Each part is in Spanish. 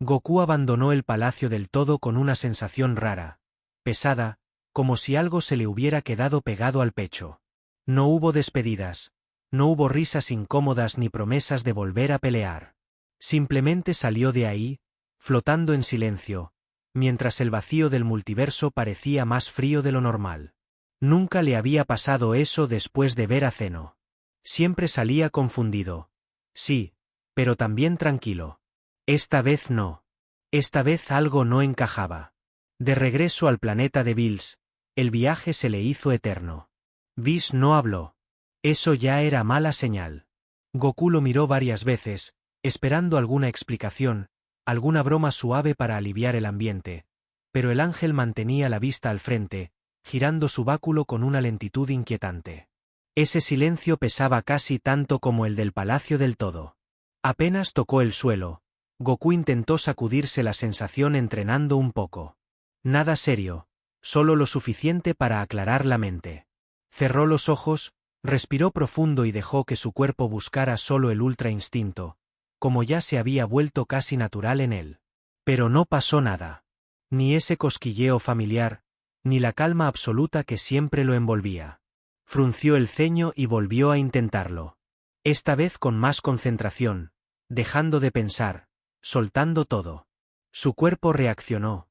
Goku abandonó el palacio del todo con una sensación rara, pesada, como si algo se le hubiera quedado pegado al pecho. No hubo despedidas, no hubo risas incómodas ni promesas de volver a pelear. Simplemente salió de ahí, flotando en silencio, mientras el vacío del multiverso parecía más frío de lo normal. Nunca le había pasado eso después de ver a Zeno. Siempre salía confundido. Sí, pero también tranquilo. Esta vez no. Esta vez algo no encajaba. De regreso al planeta de Bills, el viaje se le hizo eterno. Whis no habló. Eso ya era mala señal. Goku lo miró varias veces, esperando alguna explicación, alguna broma suave para aliviar el ambiente, pero el ángel mantenía la vista al frente, girando su báculo con una lentitud inquietante. Ese silencio pesaba casi tanto como el del Palacio del Todo. Apenas tocó el suelo, Goku intentó sacudirse la sensación entrenando un poco. Nada serio, solo lo suficiente para aclarar la mente. Cerró los ojos, respiró profundo y dejó que su cuerpo buscara solo el ultra instinto, como ya se había vuelto casi natural en él. Pero no pasó nada. Ni ese cosquilleo familiar, ni la calma absoluta que siempre lo envolvía. Frunció el ceño y volvió a intentarlo. Esta vez con más concentración, dejando de pensar, soltando todo. Su cuerpo reaccionó.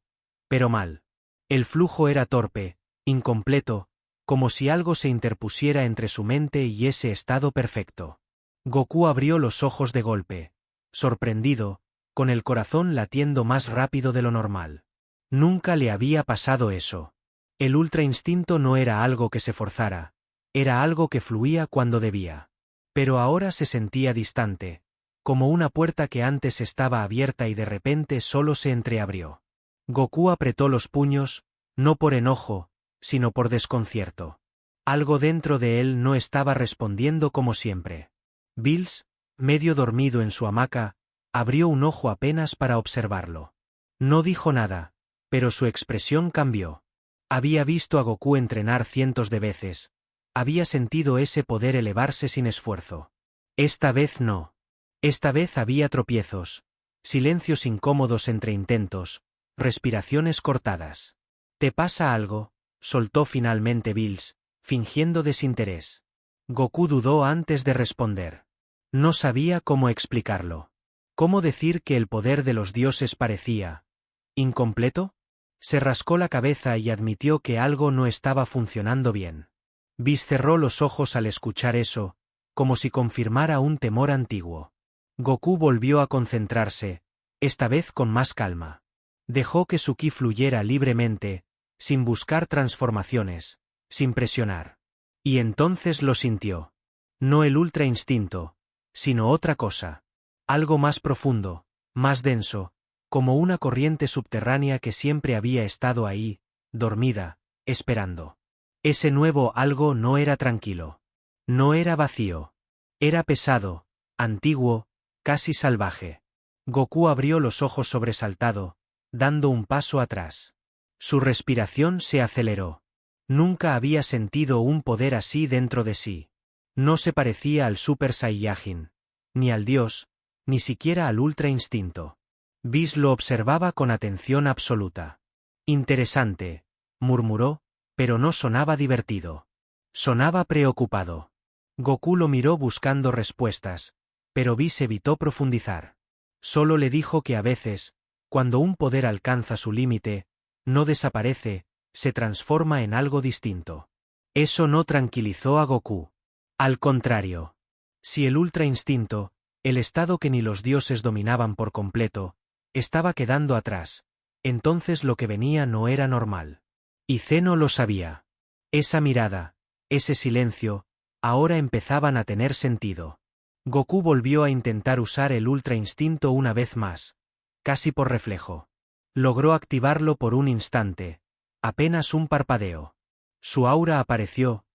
Pero mal. El flujo era torpe, incompleto, como si algo se interpusiera entre su mente y ese estado perfecto. Goku abrió los ojos de golpe, sorprendido, con el corazón latiendo más rápido de lo normal. Nunca le había pasado eso. El ultra instinto no era algo que se forzara, era algo que fluía cuando debía. Pero ahora se sentía distante, como una puerta que antes estaba abierta y de repente solo se entreabrió. Goku apretó los puños, no por enojo, sino por desconcierto. Algo dentro de él no estaba respondiendo como siempre. Bills, medio dormido en su hamaca, abrió un ojo apenas para observarlo. No dijo nada, pero su expresión cambió. Había visto a Goku entrenar cientos de veces, había sentido ese poder elevarse sin esfuerzo. Esta vez no. Esta vez había tropiezos, silencios incómodos entre intentos, respiraciones cortadas. ¿Te pasa algo?, soltó finalmente Bills, fingiendo desinterés. Goku dudó antes de responder. No sabía cómo explicarlo. ¿Cómo decir que el poder de los dioses parecía incompleto? Se rascó la cabeza y admitió que algo no estaba funcionando bien. Bills cerró los ojos al escuchar eso, como si confirmara un temor antiguo. Goku volvió a concentrarse, esta vez con más calma. Dejó que su ki fluyera libremente, sin buscar transformaciones, sin presionar. Y entonces lo sintió. No el ultra instinto, sino otra cosa. Algo más profundo, más denso, como una corriente subterránea que siempre había estado ahí, dormida, esperando. Ese nuevo algo no era tranquilo. No era vacío. Era pesado, antiguo, casi salvaje. Goku abrió los ojos sobresaltado, dando un paso atrás. Su respiración se aceleró. Nunca había sentido un poder así dentro de sí. No se parecía al Super Saiyajin, ni al Dios, ni siquiera al Ultra Instinto. Whis lo observaba con atención absoluta. Interesante, murmuró, pero no sonaba divertido. Sonaba preocupado. Goku lo miró buscando respuestas, pero Whis evitó profundizar. Solo le dijo que a veces, cuando un poder alcanza su límite, no desaparece, se transforma en algo distinto. Eso no tranquilizó a Goku. Al contrario. Si el ultra instinto, el estado que ni los dioses dominaban por completo, estaba quedando atrás, entonces lo que venía no era normal. Y Zeno lo sabía. Esa mirada, ese silencio, ahora empezaban a tener sentido. Goku volvió a intentar usar el ultra instinto una vez más, casi por reflejo. Logró activarlo por un instante, apenas un parpadeo. Su aura apareció,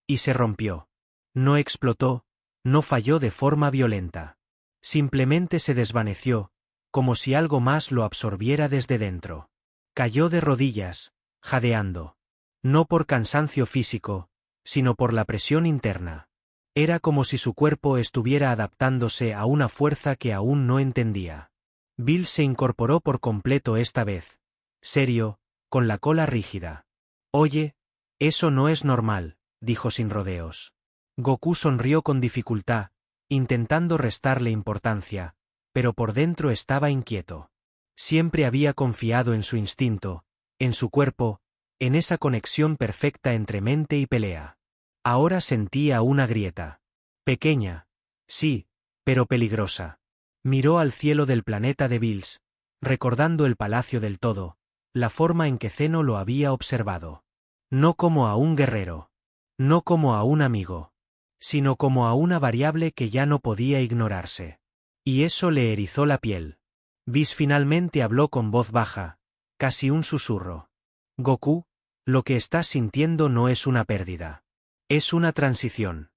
y se rompió. No explotó, no falló de forma violenta. Simplemente se desvaneció, como si algo más lo absorbiera desde dentro. Cayó de rodillas, jadeando. No por cansancio físico, sino por la presión interna. Era como si su cuerpo estuviera adaptándose a una fuerza que aún no entendía. Bill se incorporó por completo esta vez. Serio, con la cola rígida. Oye, eso no es normal, dijo sin rodeos. Goku sonrió con dificultad, intentando restarle importancia, pero por dentro estaba inquieto. Siempre había confiado en su instinto, en su cuerpo, en esa conexión perfecta entre mente y pelea. Ahora sentía una grieta. Pequeña. Sí, pero peligrosa. Miró al cielo del planeta de Bills, recordando el Palacio del Todo, la forma en que Zeno lo había observado. No como a un guerrero. No como a un amigo. Sino como a una variable que ya no podía ignorarse. Y eso le erizó la piel. Whis finalmente habló con voz baja, casi un susurro. Goku, lo que estás sintiendo no es una pérdida. Es una transición.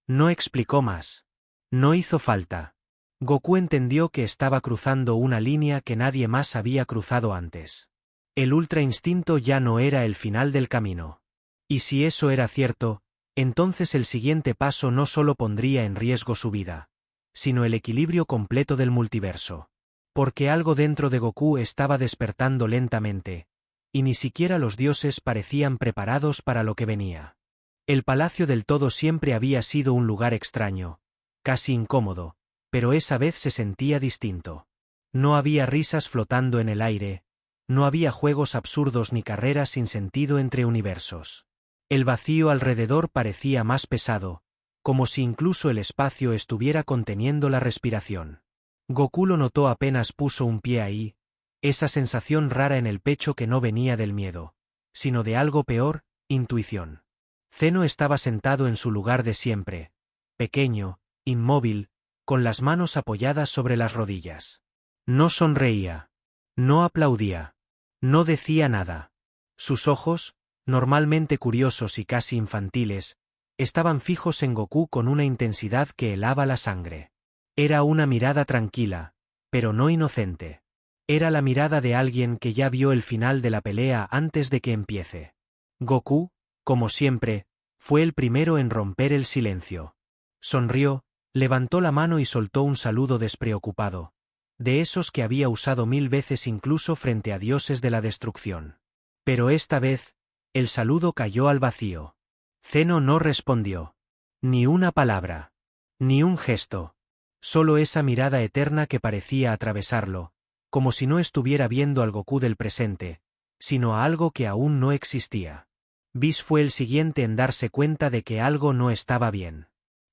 No explicó más. No hizo falta. Goku entendió que estaba cruzando una línea que nadie más había cruzado antes. El Ultra Instinto ya no era el final del camino. Y si eso era cierto, entonces el siguiente paso no solo pondría en riesgo su vida, sino el equilibrio completo del multiverso. Porque algo dentro de Goku estaba despertando lentamente, y ni siquiera los dioses parecían preparados para lo que venía. El Palacio del Todo siempre había sido un lugar extraño, casi incómodo, pero esa vez se sentía distinto. No había risas flotando en el aire, no había juegos absurdos ni carreras sin sentido entre universos. El vacío alrededor parecía más pesado, como si incluso el espacio estuviera conteniendo la respiración. Goku lo notó apenas puso un pie ahí, esa sensación rara en el pecho que no venía del miedo, sino de algo peor, intuición. Zeno estaba sentado en su lugar de siempre, pequeño, inmóvil, con las manos apoyadas sobre las rodillas. No sonreía. No aplaudía. No decía nada. Sus ojos, normalmente curiosos y casi infantiles, estaban fijos en Goku con una intensidad que helaba la sangre. Era una mirada tranquila, pero no inocente. Era la mirada de alguien que ya vio el final de la pelea antes de que empiece. Goku, como siempre, fue el primero en romper el silencio. Sonrió, levantó la mano y soltó un saludo despreocupado, de esos que había usado 1000 veces incluso frente a dioses de la destrucción. Pero esta vez, el saludo cayó al vacío. Zeno no respondió. Ni una palabra. Ni un gesto. Solo esa mirada eterna que parecía atravesarlo, como si no estuviera viendo al Goku del presente, sino a algo que aún no existía. Whis fue el siguiente en darse cuenta de que algo no estaba bien.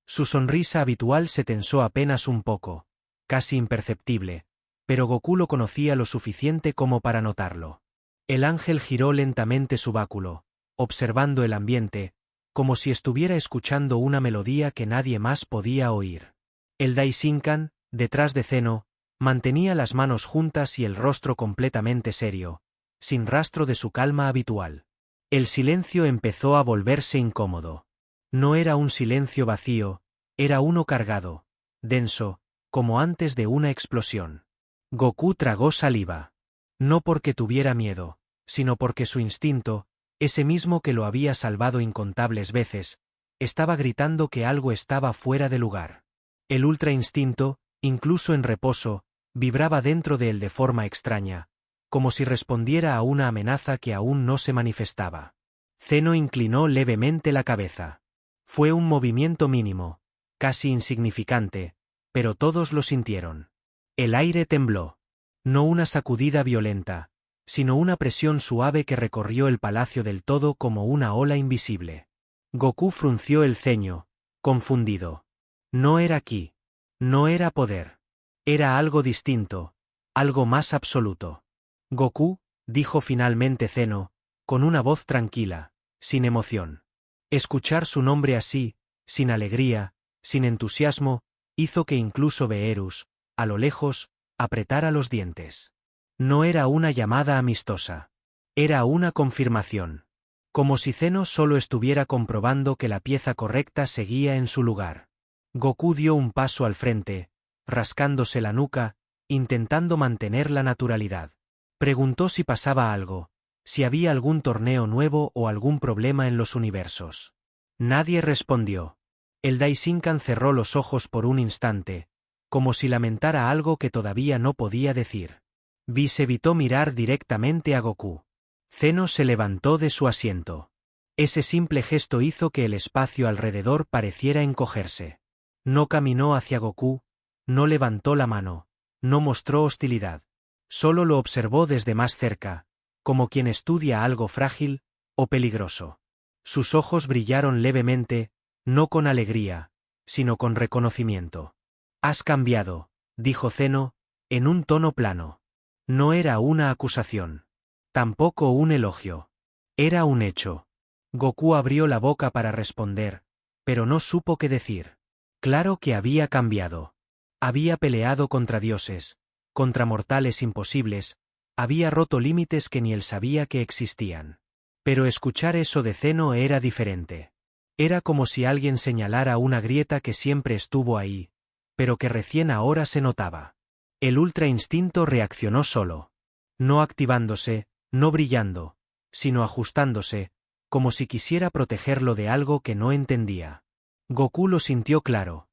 Su sonrisa habitual se tensó apenas un poco, casi imperceptible, pero Goku lo conocía lo suficiente como para notarlo. El ángel giró lentamente su báculo, observando el ambiente, como si estuviera escuchando una melodía que nadie más podía oír. El Daishinkan, detrás de Zeno, mantenía las manos juntas y el rostro completamente serio, sin rastro de su calma habitual. El silencio empezó a volverse incómodo. No era un silencio vacío, era uno cargado, denso, como antes de una explosión. Goku tragó saliva. No porque tuviera miedo, sino porque su instinto, ese mismo que lo había salvado incontables veces, estaba gritando que algo estaba fuera de lugar. El ultra instinto, incluso en reposo, vibraba dentro de él de forma extraña, como si respondiera a una amenaza que aún no se manifestaba. Zeno inclinó levemente la cabeza. Fue un movimiento mínimo, casi insignificante, pero todos lo sintieron. El aire tembló. No una sacudida violenta, sino una presión suave que recorrió el Palacio del Todo como una ola invisible. Goku frunció el ceño, confundido. No era ki. No era poder. Era algo distinto, algo más absoluto. Goku, dijo finalmente Zeno, con una voz tranquila, sin emoción. Escuchar su nombre así, sin alegría, sin entusiasmo, hizo que incluso Beerus, a lo lejos, apretara los dientes. No era una llamada amistosa. Era una confirmación. Como si Zeno solo estuviera comprobando que la pieza correcta seguía en su lugar. Goku dio un paso al frente, rascándose la nuca, intentando mantener la naturalidad. Preguntó si pasaba algo, si había algún torneo nuevo o algún problema en los universos. Nadie respondió. El Daishinkan cerró los ojos por un instante, como si lamentara algo que todavía no podía decir. Whis evitó mirar directamente a Goku. Zeno se levantó de su asiento. Ese simple gesto hizo que el espacio alrededor pareciera encogerse. No caminó hacia Goku, no levantó la mano, no mostró hostilidad. Solo lo observó desde más cerca, como quien estudia algo frágil o peligroso. Sus ojos brillaron levemente, no con alegría, sino con reconocimiento. «Has cambiado», dijo Zeno, en un tono plano. No era una acusación. Tampoco un elogio. Era un hecho. Goku abrió la boca para responder, pero no supo qué decir. Claro que había cambiado. Había peleado contra dioses, contra mortales imposibles, había roto límites que ni él sabía que existían. Pero escuchar eso de Zeno era diferente. Era como si alguien señalara una grieta que siempre estuvo ahí, pero que recién ahora se notaba. El ultra instinto reaccionó solo. No activándose, no brillando, sino ajustándose, como si quisiera protegerlo de algo que no entendía. Goku lo sintió claro.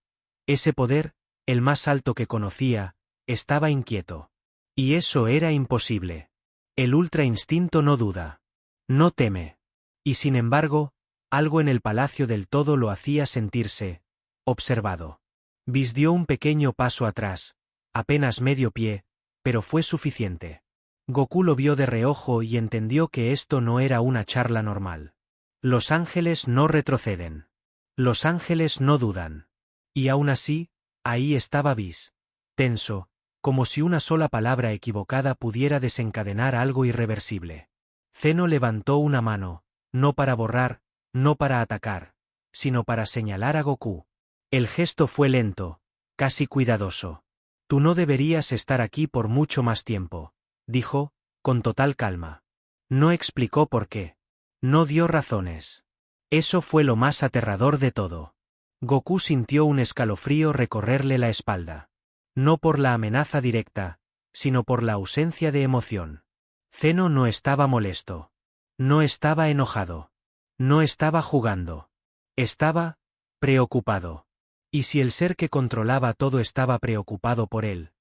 Ese poder, el más alto que conocía, estaba inquieto. Y eso era imposible. El ultra instinto no duda. No teme. Y sin embargo, algo en el palacio del todo lo hacía sentirse observado. Whis dio un pequeño paso atrás, apenas medio pie, pero fue suficiente. Goku lo vio de reojo y entendió que esto no era una charla normal. Los ángeles no retroceden. Los ángeles no dudan. Y aún así, ahí estaba Whis. Tenso, como si una sola palabra equivocada pudiera desencadenar algo irreversible. Zeno levantó una mano, no para borrar, no para atacar, sino para señalar a Goku. El gesto fue lento, casi cuidadoso. Tú no deberías estar aquí por mucho más tiempo, dijo, con total calma. No explicó por qué. No dio razones. Eso fue lo más aterrador de todo. Goku sintió un escalofrío recorrerle la espalda. No por la amenaza directa, sino por la ausencia de emoción. Zeno no estaba molesto. No estaba enojado. No estaba jugando. Estaba preocupado. Y si el ser que controlaba todo estaba preocupado por él,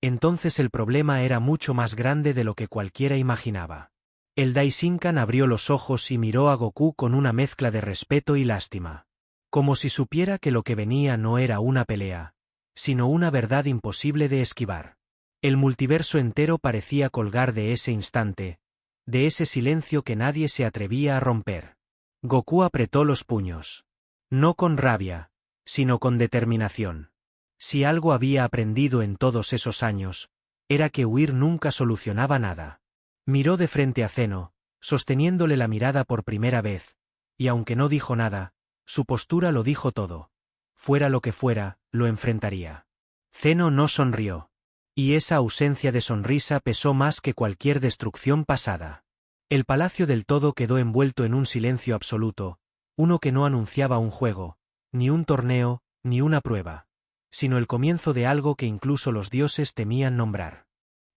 entonces el problema era mucho más grande de lo que cualquiera imaginaba. El Daishinkan abrió los ojos y miró a Goku con una mezcla de respeto y lástima. Como si supiera que lo que venía no era una pelea, sino una verdad imposible de esquivar. El multiverso entero parecía colgar de ese instante, de ese silencio que nadie se atrevía a romper. Goku apretó los puños. No con rabia, sino con determinación. Si algo había aprendido en todos esos años, era que huir nunca solucionaba nada. Miró de frente a Zeno, sosteniéndole la mirada por primera vez, y aunque no dijo nada, su postura lo dijo todo. Fuera lo que fuera, lo enfrentaría. Zeno no sonrió. Y esa ausencia de sonrisa pesó más que cualquier destrucción pasada. El palacio del todo quedó envuelto en un silencio absoluto, uno que no anunciaba un juego, ni un torneo, ni una prueba, sino el comienzo de algo que incluso los dioses temían nombrar.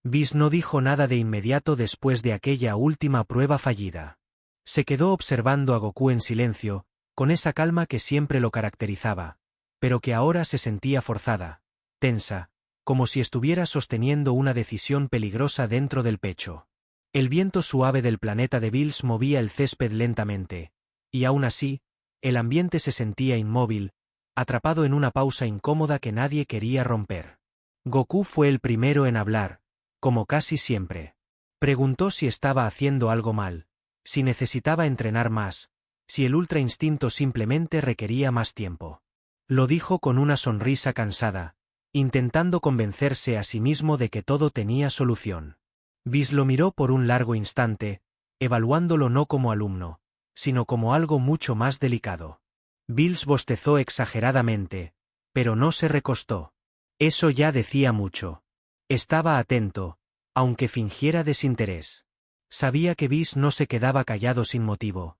Whis no dijo nada de inmediato después de aquella última prueba fallida. Se quedó observando a Goku en silencio, con esa calma que siempre lo caracterizaba, pero que ahora se sentía forzada, tensa, como si estuviera sosteniendo una decisión peligrosa dentro del pecho. El viento suave del planeta de Bills movía el césped lentamente, y aún así, el ambiente se sentía inmóvil, atrapado en una pausa incómoda que nadie quería romper. Goku fue el primero en hablar, como casi siempre. Preguntó si estaba haciendo algo mal, si necesitaba entrenar más, si el ultra instinto simplemente requería más tiempo. Lo dijo con una sonrisa cansada, intentando convencerse a sí mismo de que todo tenía solución. Whis lo miró por un largo instante, evaluándolo no como alumno, sino como algo mucho más delicado. Bills bostezó exageradamente, pero no se recostó. Eso ya decía mucho. Estaba atento, aunque fingiera desinterés. Sabía que Whis no se quedaba callado sin motivo,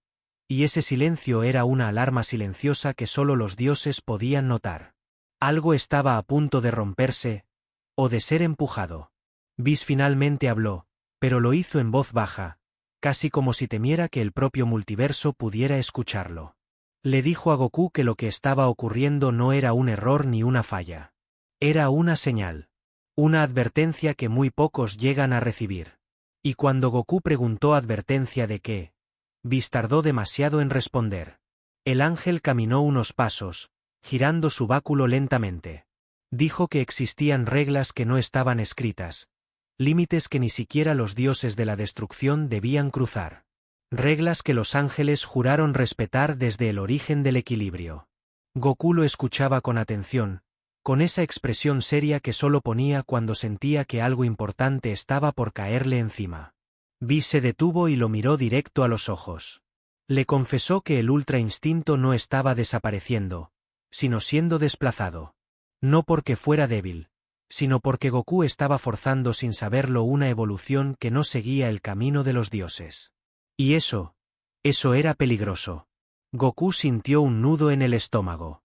y ese silencio era una alarma silenciosa que solo los dioses podían notar. Algo estaba a punto de romperse, o de ser empujado. Whis finalmente habló, pero lo hizo en voz baja, casi como si temiera que el propio multiverso pudiera escucharlo. Le dijo a Goku que lo que estaba ocurriendo no era un error ni una falla. Era una señal. Una advertencia que muy pocos llegan a recibir. Y cuando Goku preguntó advertencia de qué, Whis tardó demasiado en responder. El ángel caminó unos pasos, girando su báculo lentamente. Dijo que existían reglas que no estaban escritas, límites que ni siquiera los dioses de la destrucción debían cruzar. Reglas que los ángeles juraron respetar desde el origen del equilibrio. Goku lo escuchaba con atención, con esa expresión seria que solo ponía cuando sentía que algo importante estaba por caerle encima. Whis se detuvo y lo miró directo a los ojos. Le confesó que el ultra instinto no estaba desapareciendo, sino siendo desplazado. No porque fuera débil, sino porque Goku estaba forzando sin saberlo una evolución que no seguía el camino de los dioses. Y eso era peligroso. Goku sintió un nudo en el estómago.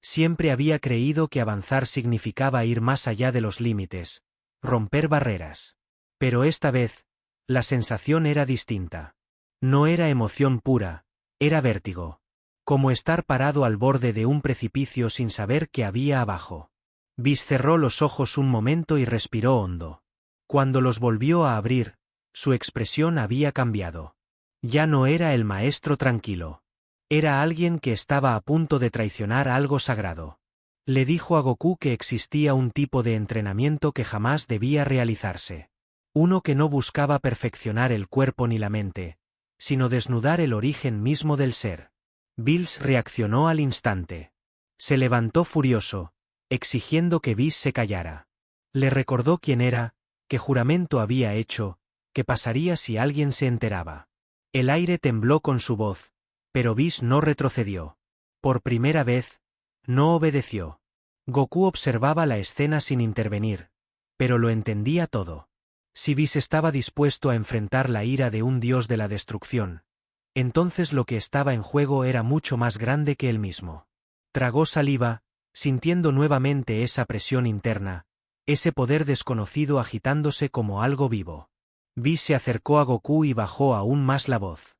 Siempre había creído que avanzar significaba ir más allá de los límites, romper barreras. Pero esta vez, la sensación era distinta. No era emoción pura, era vértigo. Como estar parado al borde de un precipicio sin saber qué había abajo. Whis cerró los ojos un momento y respiró hondo. Cuando los volvió a abrir, su expresión había cambiado. Ya no era el maestro tranquilo. Era alguien que estaba a punto de traicionar algo sagrado. Le dijo a Goku que existía un tipo de entrenamiento que jamás debía realizarse. Uno que no buscaba perfeccionar el cuerpo ni la mente, sino desnudar el origen mismo del ser. Whis reaccionó al instante. Se levantó furioso, exigiendo que Whis se callara. Le recordó quién era, qué juramento había hecho, qué pasaría si alguien se enteraba. El aire tembló con su voz, pero Whis no retrocedió. Por primera vez, no obedeció. Goku observaba la escena sin intervenir, pero lo entendía todo. Si Whis estaba dispuesto a enfrentar la ira de un dios de la destrucción, entonces lo que estaba en juego era mucho más grande que él mismo. Tragó saliva, sintiendo nuevamente esa presión interna, ese poder desconocido agitándose como algo vivo. Whis se acercó a Goku y bajó aún más la voz.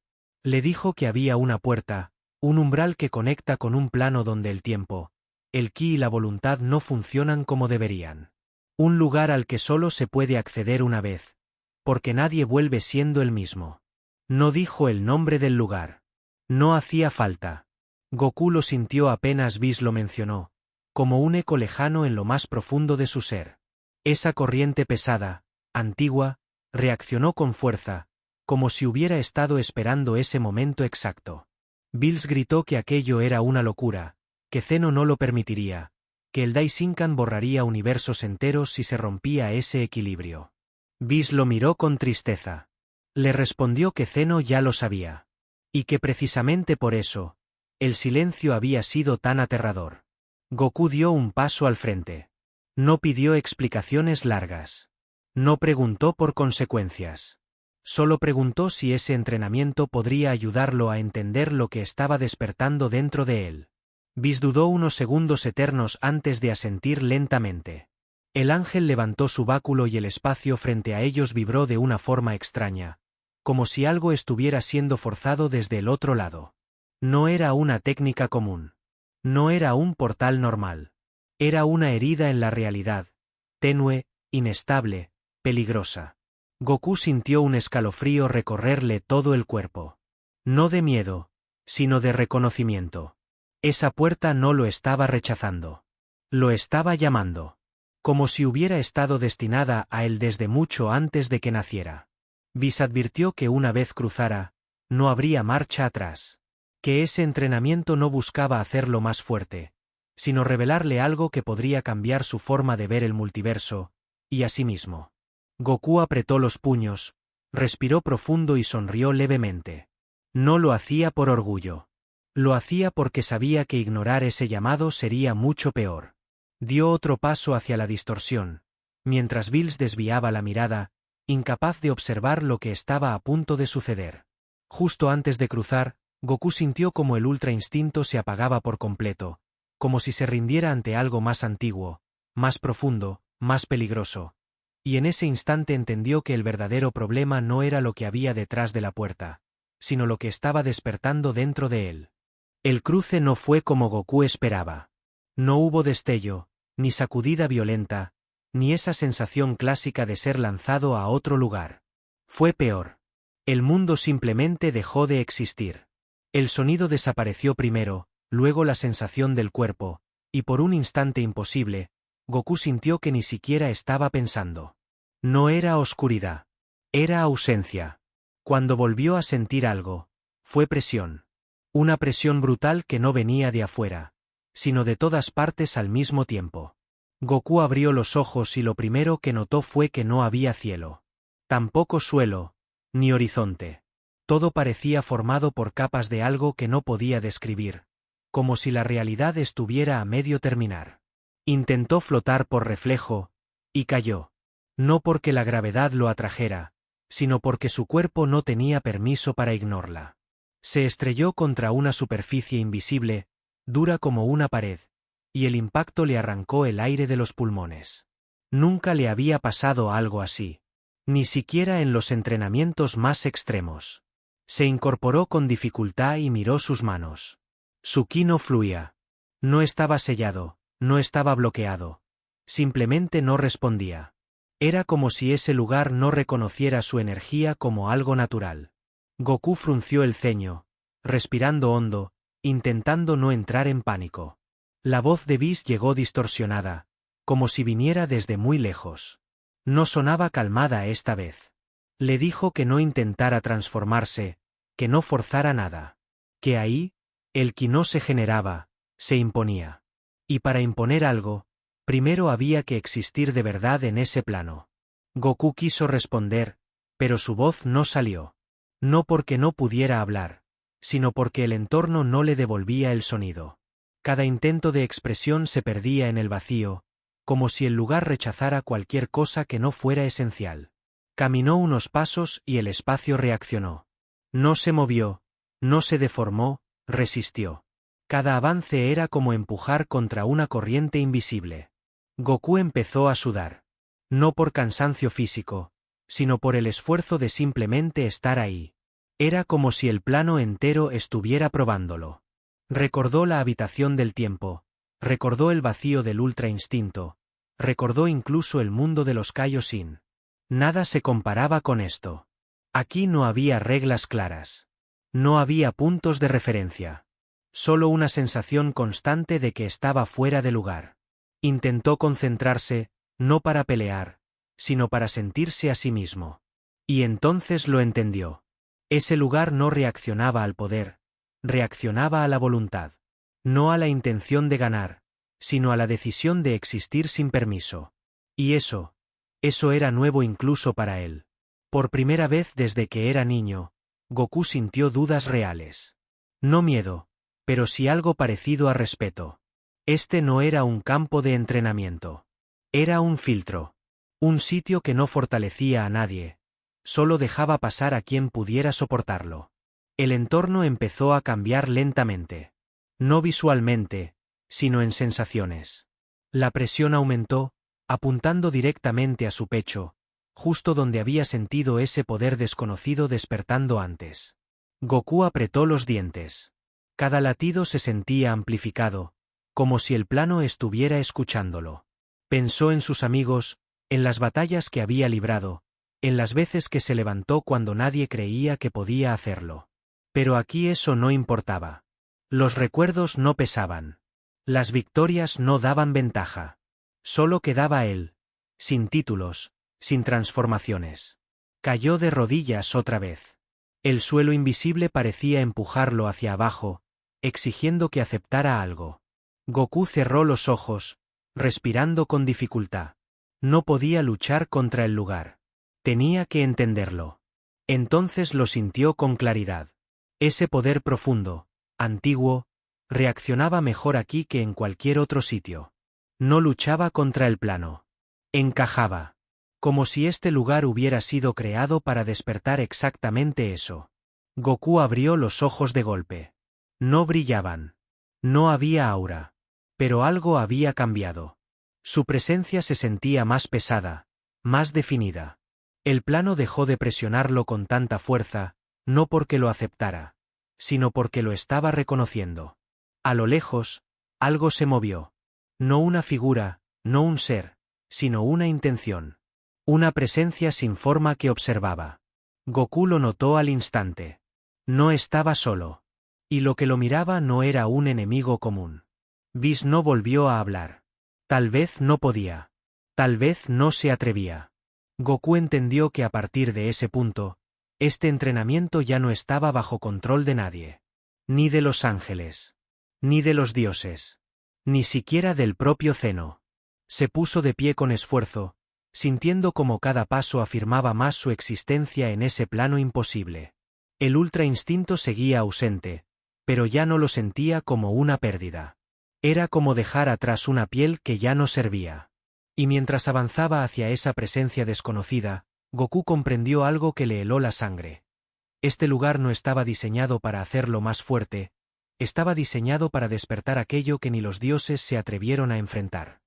Le dijo que había una puerta, un umbral que conecta con un plano donde el tiempo, el ki y la voluntad no funcionan como deberían. Un lugar al que solo se puede acceder una vez, porque nadie vuelve siendo el mismo. No dijo el nombre del lugar. No hacía falta. Goku lo sintió apenas Whis lo mencionó, como un eco lejano en lo más profundo de su ser. Esa corriente pesada, antigua, reaccionó con fuerza, como si hubiera estado esperando ese momento exacto. Whis gritó que aquello era una locura, que Zeno no lo permitiría, que el Daishinkan borraría universos enteros si se rompía ese equilibrio. Whis lo miró con tristeza. Le respondió que Zeno ya lo sabía. Y que precisamente por eso, el silencio había sido tan aterrador. Goku dio un paso al frente. No pidió explicaciones largas. No preguntó por consecuencias. Solo preguntó si ese entrenamiento podría ayudarlo a entender lo que estaba despertando dentro de él. Whis dudó unos segundos eternos antes de asentir lentamente. El ángel levantó su báculo y el espacio frente a ellos vibró de una forma extraña, como si algo estuviera siendo forzado desde el otro lado. No era una técnica común. No era un portal normal. Era una herida en la realidad, tenue, inestable, peligrosa. Goku sintió un escalofrío recorrerle todo el cuerpo. No de miedo, sino de reconocimiento. Esa puerta no lo estaba rechazando. Lo estaba llamando. Como si hubiera estado destinada a él desde mucho antes de que naciera. Whis advirtió que una vez cruzara, no habría marcha atrás. Que ese entrenamiento no buscaba hacerlo más fuerte, sino revelarle algo que podría cambiar su forma de ver el multiverso, y a sí mismo. Goku apretó los puños, respiró profundo y sonrió levemente. No lo hacía por orgullo. Lo hacía porque sabía que ignorar ese llamado sería mucho peor. Dio otro paso hacia la distorsión, mientras Whis desviaba la mirada, incapaz de observar lo que estaba a punto de suceder. Justo antes de cruzar, Goku sintió como el ultra instinto se apagaba por completo, como si se rindiera ante algo más antiguo, más profundo, más peligroso. Y en ese instante entendió que el verdadero problema no era lo que había detrás de la puerta, sino lo que estaba despertando dentro de él. El cruce no fue como Goku esperaba. No hubo destello, ni sacudida violenta, ni esa sensación clásica de ser lanzado a otro lugar. Fue peor. El mundo simplemente dejó de existir. El sonido desapareció primero, luego la sensación del cuerpo, y por un instante imposible, Goku sintió que ni siquiera estaba pensando. No era oscuridad. Era ausencia. Cuando volvió a sentir algo, fue presión. Una presión brutal que no venía de afuera, sino de todas partes al mismo tiempo. Goku abrió los ojos y lo primero que notó fue que no había cielo. Tampoco suelo, ni horizonte. Todo parecía formado por capas de algo que no podía describir, como si la realidad estuviera a medio terminar. Intentó flotar por reflejo, y cayó. No porque la gravedad lo atrajera, sino porque su cuerpo no tenía permiso para ignorarla. Se estrelló contra una superficie invisible, dura como una pared, y el impacto le arrancó el aire de los pulmones. Nunca le había pasado algo así. Ni siquiera en los entrenamientos más extremos. Se incorporó con dificultad y miró sus manos. Su ki no fluía. No estaba sellado, no estaba bloqueado. Simplemente no respondía. Era como si ese lugar no reconociera su energía como algo natural. Goku frunció el ceño, respirando hondo, intentando no entrar en pánico. La voz de Whis llegó distorsionada, como si viniera desde muy lejos. No sonaba calmada esta vez. Le dijo que no intentara transformarse, que no forzara nada. Que ahí, el ki no se generaba, se imponía. Y para imponer algo, primero había que existir de verdad en ese plano. Goku quiso responder, pero su voz no salió. No porque no pudiera hablar, sino porque el entorno no le devolvía el sonido. Cada intento de expresión se perdía en el vacío, como si el lugar rechazara cualquier cosa que no fuera esencial. Caminó unos pasos y el espacio reaccionó. No se movió, no se deformó, resistió. Cada avance era como empujar contra una corriente invisible. Goku empezó a sudar. No por cansancio físico, sino por el esfuerzo de simplemente estar ahí. Era como si el plano entero estuviera probándolo. Recordó la habitación del tiempo, recordó el vacío del ultra instinto, recordó incluso el mundo de los Kaioshin. Nada se comparaba con esto. Aquí no había reglas claras. No había puntos de referencia. Solo una sensación constante de que estaba fuera de lugar. Intentó concentrarse, no para pelear, sino para sentirse a sí mismo. Y entonces lo entendió. Ese lugar no reaccionaba al poder, reaccionaba a la voluntad. No a la intención de ganar, sino a la decisión de existir sin permiso. Y eso era nuevo incluso para él. Por primera vez desde que era niño, Goku sintió dudas reales. No miedo, pero sí algo parecido a respeto. Este no era un campo de entrenamiento. Era un filtro. Un sitio que no fortalecía a nadie. Solo dejaba pasar a quien pudiera soportarlo. El entorno empezó a cambiar lentamente. No visualmente, sino en sensaciones. La presión aumentó, apuntando directamente a su pecho, justo donde había sentido ese poder desconocido despertando antes. Goku apretó los dientes. Cada latido se sentía amplificado, como si el plano estuviera escuchándolo. Pensó en sus amigos, en las batallas que había librado, en las veces que se levantó cuando nadie creía que podía hacerlo. Pero aquí eso no importaba. Los recuerdos no pesaban. Las victorias no daban ventaja. Solo quedaba él, sin títulos, sin transformaciones. Cayó de rodillas otra vez. El suelo invisible parecía empujarlo hacia abajo, exigiendo que aceptara algo. Goku cerró los ojos, respirando con dificultad. No podía luchar contra el lugar. Tenía que entenderlo. Entonces lo sintió con claridad. Ese poder profundo, antiguo, reaccionaba mejor aquí que en cualquier otro sitio. No luchaba contra el plano. Encajaba. Como si este lugar hubiera sido creado para despertar exactamente eso. Goku abrió los ojos de golpe. No brillaban. No había aura. Pero algo había cambiado. Su presencia se sentía más pesada, más definida. El plano dejó de presionarlo con tanta fuerza, no porque lo aceptara, sino porque lo estaba reconociendo. A lo lejos, algo se movió. No una figura, no un ser, sino una intención. Una presencia sin forma que observaba. Goku lo notó al instante. No estaba solo. Y lo que lo miraba no era un enemigo común. Whis no volvió a hablar. Tal vez no podía. Tal vez no se atrevía. Goku entendió que a partir de ese punto, este entrenamiento ya no estaba bajo control de nadie. Ni de los ángeles. Ni de los dioses. Ni siquiera del propio Zeno. Se puso de pie con esfuerzo, sintiendo como cada paso afirmaba más su existencia en ese plano imposible. El ultra instinto seguía ausente, pero ya no lo sentía como una pérdida. Era como dejar atrás una piel que ya no servía. Y mientras avanzaba hacia esa presencia desconocida, Goku comprendió algo que le heló la sangre. Este lugar no estaba diseñado para hacerlo más fuerte, estaba diseñado para despertar aquello que ni los dioses se atrevieron a enfrentar.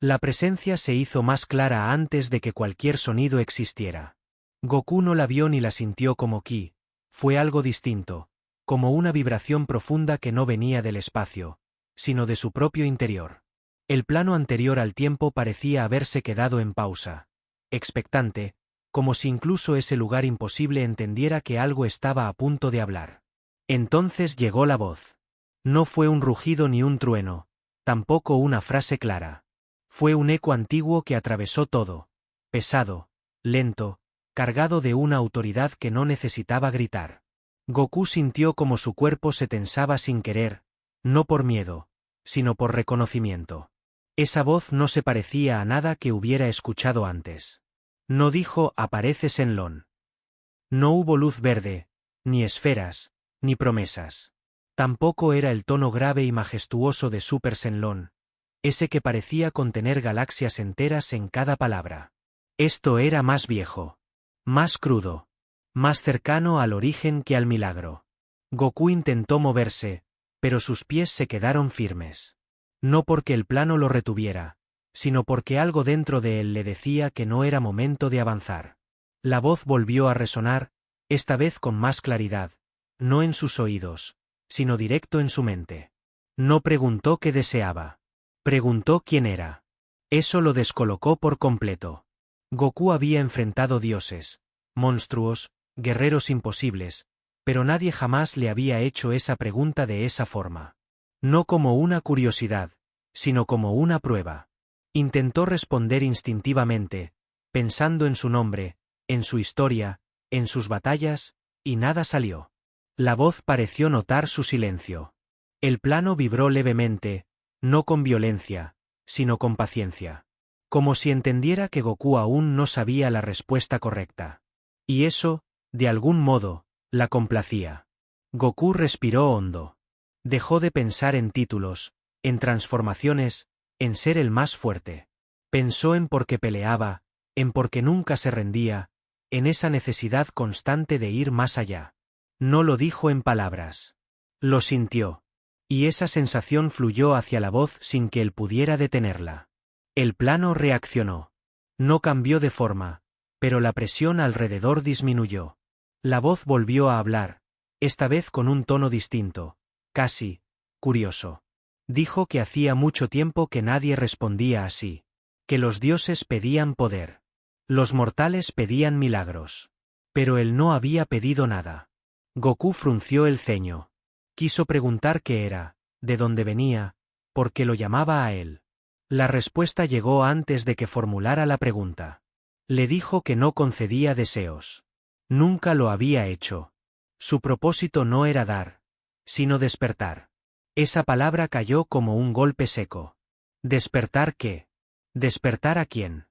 La presencia se hizo más clara antes de que cualquier sonido existiera. Goku no la vio ni la sintió como ki, fue algo distinto, como una vibración profunda que no venía del espacio, sino de su propio interior. El plano anterior al tiempo parecía haberse quedado en pausa, expectante, como si incluso ese lugar imposible entendiera que algo estaba a punto de hablar. Entonces llegó la voz. No fue un rugido ni un trueno, tampoco una frase clara. Fue un eco antiguo que atravesó todo, pesado, lento, cargado de una autoridad que no necesitaba gritar. Goku sintió como su cuerpo se tensaba sin querer, no por miedo, sino por reconocimiento. Esa voz no se parecía a nada que hubiera escuchado antes. No dijo «aparece Shenlong». No hubo luz verde, ni esferas, ni promesas. Tampoco era el tono grave y majestuoso de Super Shenlong, ese que parecía contener galaxias enteras en cada palabra. Esto era más viejo, más crudo, más cercano al origen que al milagro. Goku intentó moverse, pero sus pies se quedaron firmes. No porque el plano lo retuviera, sino porque algo dentro de él le decía que no era momento de avanzar. La voz volvió a resonar, esta vez con más claridad, no en sus oídos, sino directo en su mente. No preguntó qué deseaba. Preguntó quién era. Eso lo descolocó por completo. Goku había enfrentado dioses, monstruos, guerreros imposibles, pero nadie jamás le había hecho esa pregunta de esa forma. No como una curiosidad, sino como una prueba. Intentó responder instintivamente, pensando en su nombre, en su historia, en sus batallas, y nada salió. La voz pareció notar su silencio. El plano vibró levemente, no con violencia, sino con paciencia. Como si entendiera que Goku aún no sabía la respuesta correcta. Y eso, de algún modo, la complacía. Goku respiró hondo. Dejó de pensar en títulos, en transformaciones, en ser el más fuerte. Pensó en por qué peleaba, en por qué nunca se rendía, en esa necesidad constante de ir más allá. No lo dijo en palabras. Lo sintió. Y esa sensación fluyó hacia la voz sin que él pudiera detenerla. El plano reaccionó. No cambió de forma, pero la presión alrededor disminuyó. La voz volvió a hablar, esta vez con un tono distinto, casi curioso. Dijo que hacía mucho tiempo que nadie respondía así. Que los dioses pedían poder. Los mortales pedían milagros. Pero él no había pedido nada. Goku frunció el ceño. Quiso preguntar qué era, de dónde venía, por qué lo llamaba a él. La respuesta llegó antes de que formulara la pregunta. Le dijo que no concedía deseos. Nunca lo había hecho. Su propósito no era dar, sino despertar. Esa palabra cayó como un golpe seco. ¿Despertar qué? ¿Despertar a quién?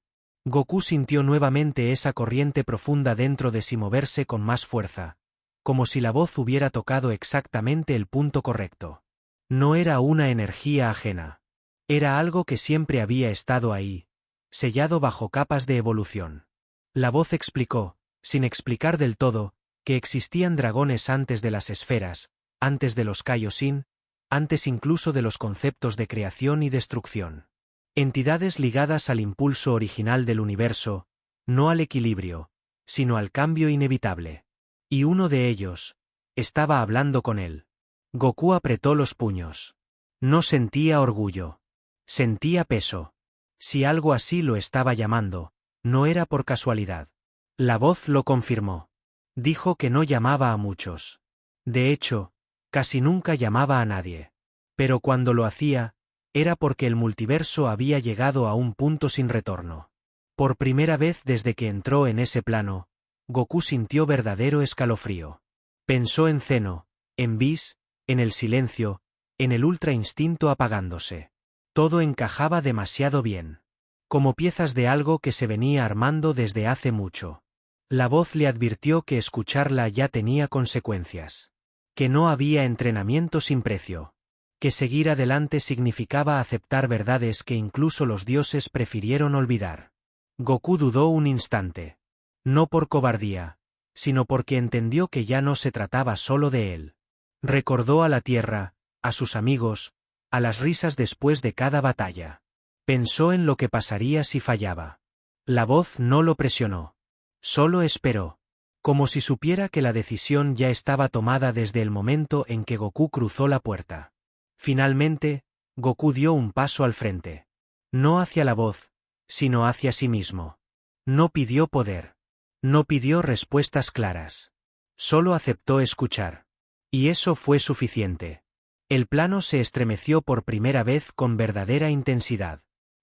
Goku sintió nuevamente esa corriente profunda dentro de sí moverse con más fuerza, como si la voz hubiera tocado exactamente el punto correcto. No era una energía ajena. Era algo que siempre había estado ahí, sellado bajo capas de evolución. La voz explicó, sin explicar del todo, que existían dragones antes de las esferas, antes de los Kaioshin, antes incluso de los conceptos de creación y destrucción. Entidades ligadas al impulso original del universo, no al equilibrio, sino al cambio inevitable. Y uno de ellos estaba hablando con él. Goku apretó los puños. No sentía orgullo. Sentía peso. Si algo así lo estaba llamando, no era por casualidad. La voz lo confirmó. Dijo que no llamaba a muchos. De hecho, casi nunca llamaba a nadie. Pero cuando lo hacía, era porque el multiverso había llegado a un punto sin retorno. Por primera vez desde que entró en ese plano, Goku sintió verdadero escalofrío. Pensó en Zeno, en Whis, en el silencio, en el ultra instinto apagándose. Todo encajaba demasiado bien. Como piezas de algo que se venía armando desde hace mucho. La voz le advirtió que escucharla ya tenía consecuencias. Que no había entrenamiento sin precio. Que seguir adelante significaba aceptar verdades que incluso los dioses prefirieron olvidar. Goku dudó un instante. No por cobardía, sino porque entendió que ya no se trataba solo de él. Recordó a la tierra, a sus amigos, a las risas después de cada batalla. Pensó en lo que pasaría si fallaba. La voz no lo presionó. Solo esperó. Como si supiera que la decisión ya estaba tomada desde el momento en que Goku cruzó la puerta. Finalmente, Goku dio un paso al frente. No hacia la voz, sino hacia sí mismo. No pidió poder. No pidió respuestas claras. Solo aceptó escuchar. Y eso fue suficiente. El plano se estremeció por primera vez con verdadera intensidad.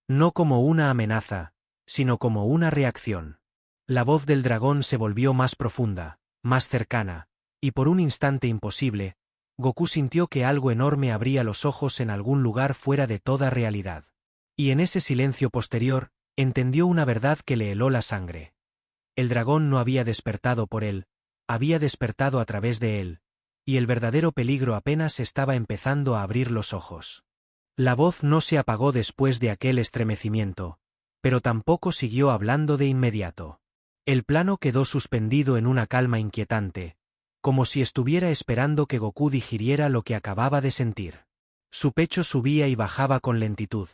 No como una amenaza, sino como una reacción. La voz del dragón se volvió más profunda, más cercana, y por un instante imposible, Goku sintió que algo enorme abría los ojos en algún lugar fuera de toda realidad. Y en ese silencio posterior, entendió una verdad que le heló la sangre. El dragón no había despertado por él, había despertado a través de él, y el verdadero peligro apenas estaba empezando a abrir los ojos. La voz no se apagó después de aquel estremecimiento, pero tampoco siguió hablando de inmediato. El plano quedó suspendido en una calma inquietante, como si estuviera esperando que Goku digiriera lo que acababa de sentir. Su pecho subía y bajaba con lentitud,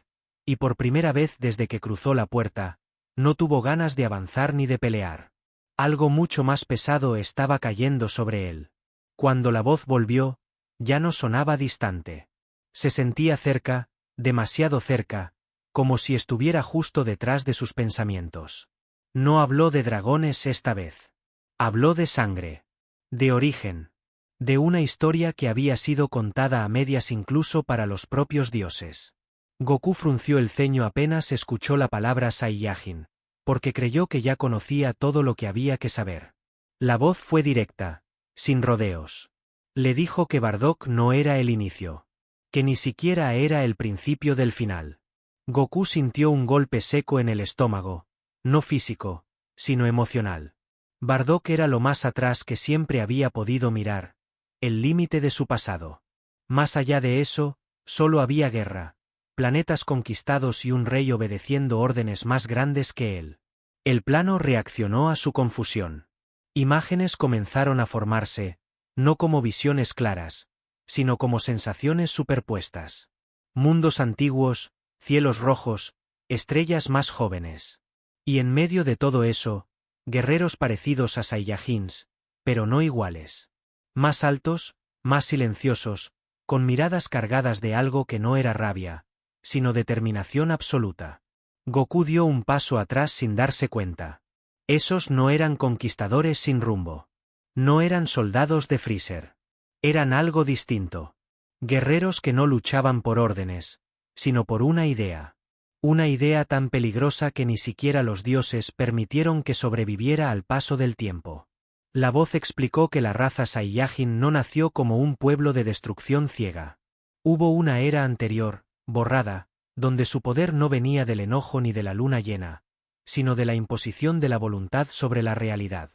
y por primera vez desde que cruzó la puerta, no tuvo ganas de avanzar ni de pelear. Algo mucho más pesado estaba cayendo sobre él. Cuando la voz volvió, ya no sonaba distante. Se sentía cerca, demasiado cerca, como si estuviera justo detrás de sus pensamientos. No habló de dragones esta vez. Habló de sangre. De origen. De una historia que había sido contada a medias incluso para los propios dioses. Goku frunció el ceño apenas escuchó la palabra Saiyajin, porque creyó que ya conocía todo lo que había que saber. La voz fue directa, sin rodeos. Le dijo que Bardock no era el inicio. Que ni siquiera era el principio del final. Goku sintió un golpe seco en el estómago, no físico, sino emocional. Bardock era lo más atrás que siempre había podido mirar, el límite de su pasado. Más allá de eso, solo había guerra, planetas conquistados y un rey obedeciendo órdenes más grandes que él. El plano reaccionó a su confusión. Imágenes comenzaron a formarse, no como visiones claras, sino como sensaciones superpuestas. Mundos antiguos, cielos rojos, estrellas más jóvenes. Y en medio de todo eso, guerreros parecidos a Saiyajins, pero no iguales. Más altos, más silenciosos, con miradas cargadas de algo que no era rabia, sino determinación absoluta. Goku dio un paso atrás sin darse cuenta. Esos no eran conquistadores sin rumbo. No eran soldados de Freezer. Eran algo distinto. Guerreros que no luchaban por órdenes, sino por una idea. Una idea tan peligrosa que ni siquiera los dioses permitieron que sobreviviera al paso del tiempo. La voz explicó que la raza Saiyajin no nació como un pueblo de destrucción ciega. Hubo una era anterior, borrada, donde su poder no venía del enojo ni de la luna llena, sino de la imposición de la voluntad sobre la realidad.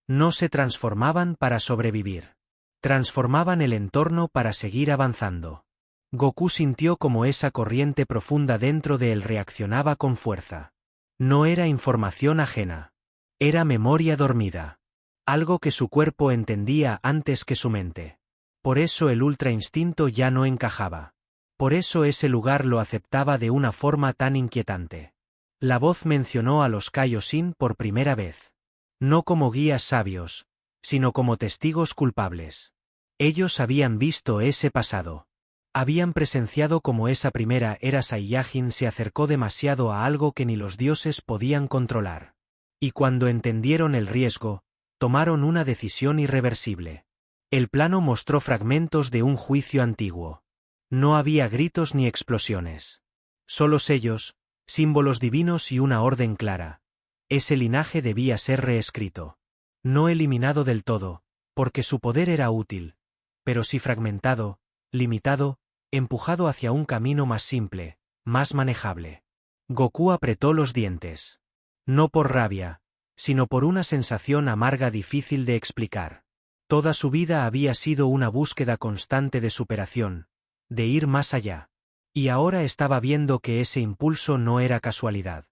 No se transformaban para sobrevivir. Transformaban el entorno para seguir avanzando. Goku sintió como esa corriente profunda dentro de él reaccionaba con fuerza. No era información ajena. Era memoria dormida. Algo que su cuerpo entendía antes que su mente. Por eso el ultra instinto ya no encajaba. Por eso ese lugar lo aceptaba de una forma tan inquietante. La voz mencionó a los Kaioshin por primera vez. No como guías sabios, sino como testigos culpables. Ellos habían visto ese pasado. Habían presenciado cómo esa primera era Saiyajin se acercó demasiado a algo que ni los dioses podían controlar. Y cuando entendieron el riesgo, tomaron una decisión irreversible. El plano mostró fragmentos de un juicio antiguo. No había gritos ni explosiones. Solo sellos, símbolos divinos y una orden clara. Ese linaje debía ser reescrito. No eliminado del todo, porque su poder era útil, pero sí fragmentado, limitado, empujado hacia un camino más simple, más manejable. Goku apretó los dientes. No por rabia, sino por una sensación amarga difícil de explicar. Toda su vida había sido una búsqueda constante de superación, de ir más allá. Y ahora estaba viendo que ese impulso no era casualidad.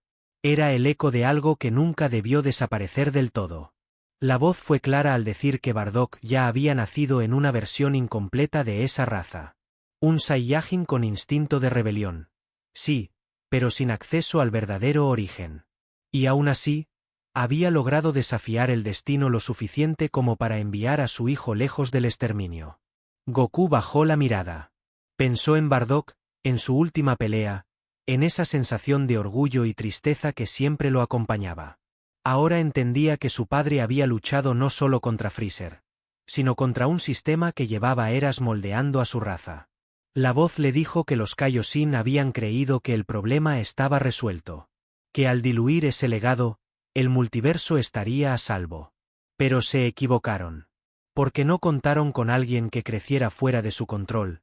Era el eco de algo que nunca debió desaparecer del todo. La voz fue clara al decir que Bardock ya había nacido en una versión incompleta de esa raza. Un Saiyajin con instinto de rebelión. Sí, pero sin acceso al verdadero origen. Y aún así, había logrado desafiar el destino lo suficiente como para enviar a su hijo lejos del exterminio. Goku bajó la mirada. Pensó en Bardock, en su última pelea, en esa sensación de orgullo y tristeza que siempre lo acompañaba. Ahora entendía que su padre había luchado no solo contra Freezer, sino contra un sistema que llevaba eras moldeando a su raza. La voz le dijo que los Kaioshin habían creído que el problema estaba resuelto, que al diluir ese legado, el multiverso estaría a salvo. Pero se equivocaron. Porque no contaron con alguien que creciera fuera de su control,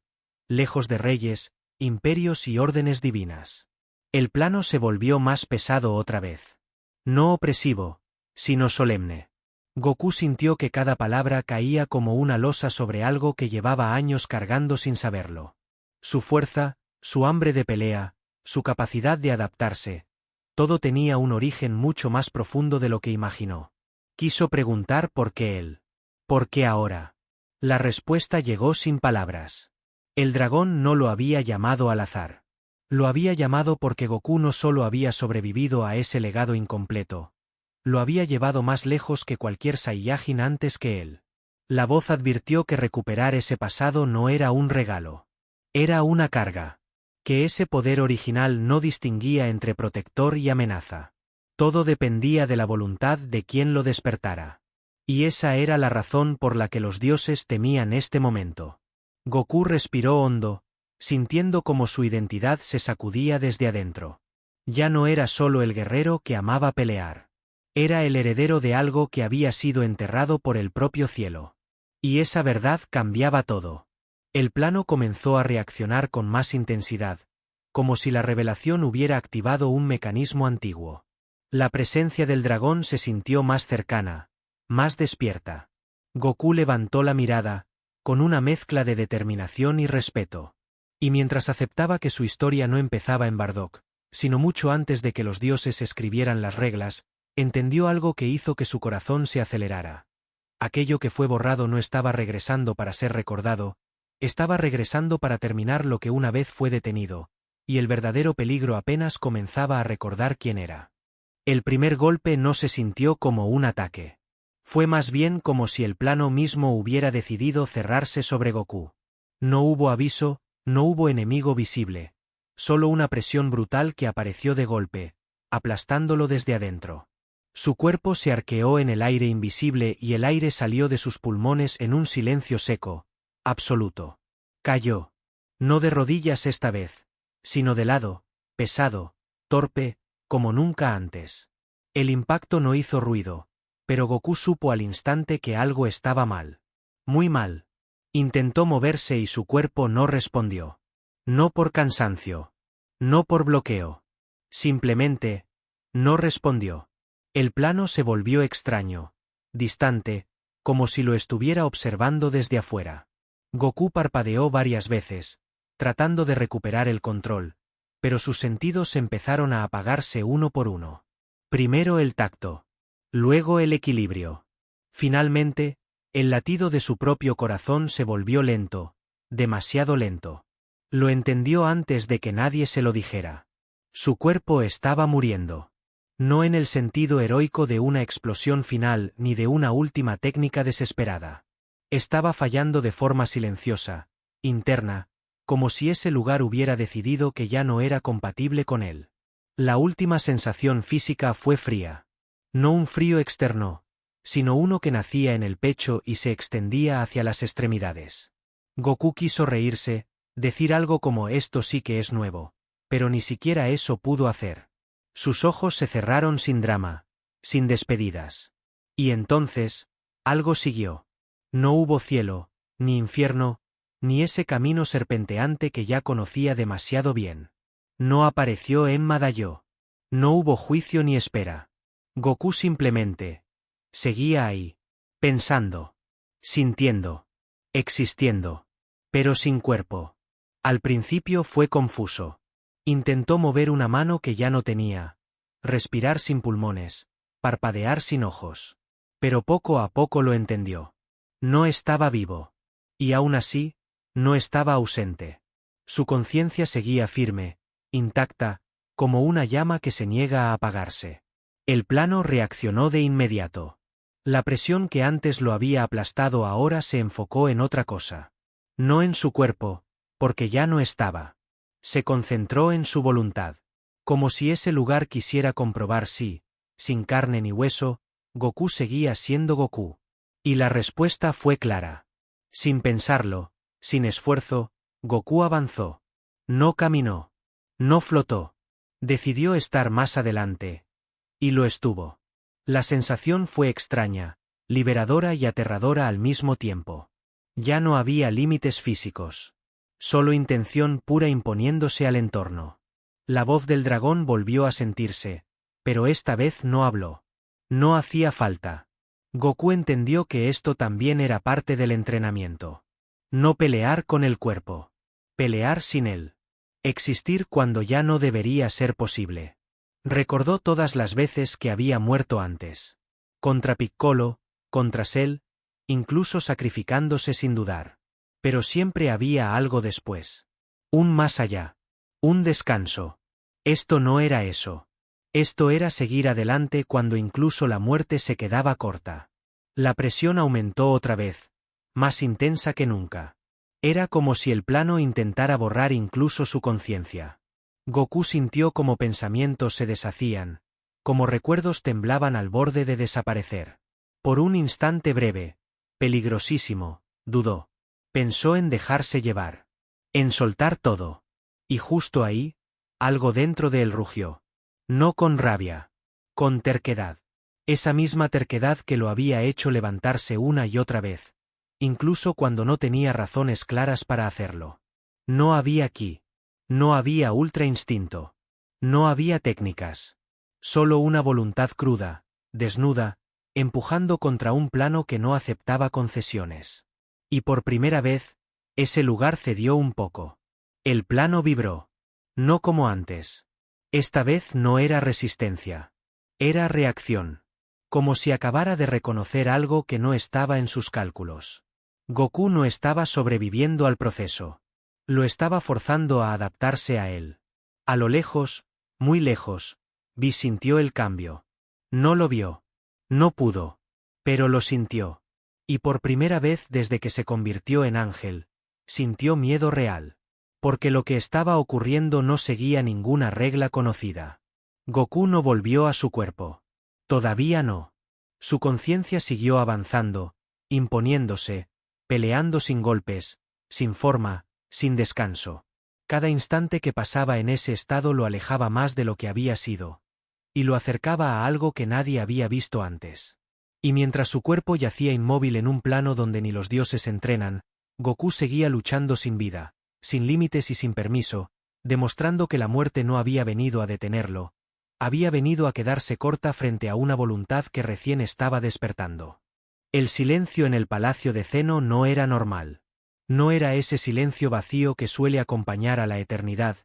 lejos de reyes, imperios y órdenes divinas. El plano se volvió más pesado otra vez. No opresivo, sino solemne. Goku sintió que cada palabra caía como una losa sobre algo que llevaba años cargando sin saberlo. Su fuerza, su hambre de pelea, su capacidad de adaptarse, todo tenía un origen mucho más profundo de lo que imaginó. Quiso preguntar por qué él. ¿Por qué ahora? La respuesta llegó sin palabras. El dragón no lo había llamado al azar. Lo había llamado porque Goku no solo había sobrevivido a ese legado incompleto, lo había llevado más lejos que cualquier Saiyajin antes que él. La voz advirtió que recuperar ese pasado no era un regalo. Era una carga. Que ese poder original no distinguía entre protector y amenaza. Todo dependía de la voluntad de quien lo despertara. Y esa era la razón por la que los dioses temían este momento. Goku respiró hondo, sintiendo como su identidad se sacudía desde adentro. Ya no era solo el guerrero que amaba pelear. Era el heredero de algo que había sido enterrado por el propio cielo. Y esa verdad cambiaba todo. El plano comenzó a reaccionar con más intensidad, como si la revelación hubiera activado un mecanismo antiguo. La presencia del dragón se sintió más cercana, más despierta. Goku levantó la mirada, con una mezcla de determinación y respeto. Y mientras aceptaba que su historia no empezaba en Bardock, sino mucho antes de que los dioses escribieran las reglas, entendió algo que hizo que su corazón se acelerara. Aquello que fue borrado no estaba regresando para ser recordado, estaba regresando para terminar lo que una vez fue detenido, y el verdadero peligro apenas comenzaba a recordar quién era. El primer golpe no se sintió como un ataque. Fue más bien como si el plano mismo hubiera decidido cerrarse sobre Goku. No hubo aviso, no hubo enemigo visible, solo una presión brutal que apareció de golpe, aplastándolo desde adentro. Su cuerpo se arqueó en el aire invisible y el aire salió de sus pulmones en un silencio seco, absoluto. Cayó. No de rodillas esta vez, sino de lado, pesado, torpe, como nunca antes. El impacto no hizo ruido, pero Goku supo al instante que algo estaba mal. Muy mal. Intentó moverse y su cuerpo no respondió. No por cansancio. No por bloqueo. Simplemente, no respondió. El plano se volvió extraño, distante, como si lo estuviera observando desde afuera. Goku parpadeó varias veces, tratando de recuperar el control, pero sus sentidos empezaron a apagarse uno por uno. Primero el tacto. Luego el equilibrio. Finalmente, el latido de su propio corazón se volvió lento, demasiado lento. Lo entendió antes de que nadie se lo dijera. Su cuerpo estaba muriendo. No en el sentido heroico de una explosión final ni de una última técnica desesperada. Estaba fallando de forma silenciosa, interna, como si ese lugar hubiera decidido que ya no era compatible con él. La última sensación física fue fría. No un frío externo, sino uno que nacía en el pecho y se extendía hacia las extremidades. Goku quiso reírse, decir algo como esto sí que es nuevo, pero ni siquiera eso pudo hacer. Sus ojos se cerraron sin drama, sin despedidas. Y entonces, algo siguió. No hubo cielo, ni infierno, ni ese camino serpenteante que ya conocía demasiado bien. No apareció Enma Dayo. No hubo juicio ni espera. Goku simplemente seguía ahí, pensando, sintiendo, existiendo, pero sin cuerpo. Al principio fue confuso. Intentó mover una mano que ya no tenía, respirar sin pulmones, parpadear sin ojos. Pero poco a poco lo entendió. No estaba vivo. Y aún así, no estaba ausente. Su conciencia seguía firme, intacta, como una llama que se niega a apagarse. El plano reaccionó de inmediato. La presión que antes lo había aplastado ahora se enfocó en otra cosa. No en su cuerpo, porque ya no estaba. Se concentró en su voluntad. Como si ese lugar quisiera comprobar si, sin carne ni hueso, Goku seguía siendo Goku. Y la respuesta fue clara. Sin pensarlo, sin esfuerzo, Goku avanzó. No caminó. No flotó. Decidió estar más adelante. Y lo estuvo. La sensación fue extraña, liberadora y aterradora al mismo tiempo. Ya no había límites físicos. Solo intención pura imponiéndose al entorno. La voz del dragón volvió a sentirse, pero esta vez no habló. No hacía falta. Goku entendió que esto también era parte del entrenamiento. No pelear con el cuerpo. Pelear sin él. Existir cuando ya no debería ser posible. Recordó todas las veces que había muerto antes. Contra Piccolo, contra Cell, incluso sacrificándose sin dudar. Pero siempre había algo después. Un más allá. Un descanso. Esto no era eso. Esto era seguir adelante cuando incluso la muerte se quedaba corta. La presión aumentó otra vez, más intensa que nunca. Era como si el plano intentara borrar incluso su conciencia. Goku sintió como pensamientos se deshacían, como recuerdos temblaban al borde de desaparecer. Por un instante breve, peligrosísimo, dudó. Pensó en dejarse llevar. En soltar todo. Y justo ahí, algo dentro de él rugió. No con rabia. Con terquedad. Esa misma terquedad que lo había hecho levantarse una y otra vez. Incluso cuando no tenía razones claras para hacerlo. No había ki. No había ultra instinto. No había técnicas. Solo una voluntad cruda, desnuda, empujando contra un plano que no aceptaba concesiones. Y por primera vez, ese lugar cedió un poco. El plano vibró. No como antes. Esta vez no era resistencia. Era reacción. Como si acabara de reconocer algo que no estaba en sus cálculos. Goku no estaba sobreviviendo al proceso. Lo estaba forzando a adaptarse a él. A lo lejos, muy lejos, Whis sintió el cambio. No lo vio. No pudo. Pero lo sintió. Y por primera vez desde que se convirtió en ángel, sintió miedo real. Porque lo que estaba ocurriendo no seguía ninguna regla conocida. Goku no volvió a su cuerpo. Todavía no. Su conciencia siguió avanzando, imponiéndose, peleando sin golpes, sin forma, sin descanso. Cada instante que pasaba en ese estado lo alejaba más de lo que había sido. Y lo acercaba a algo que nadie había visto antes. Y mientras su cuerpo yacía inmóvil en un plano donde ni los dioses entrenan, Goku seguía luchando sin vida, sin límites y sin permiso, demostrando que la muerte no había venido a detenerlo. Había venido a quedarse corta frente a una voluntad que recién estaba despertando. El silencio en el palacio de Zeno no era normal. No era ese silencio vacío que suele acompañar a la eternidad.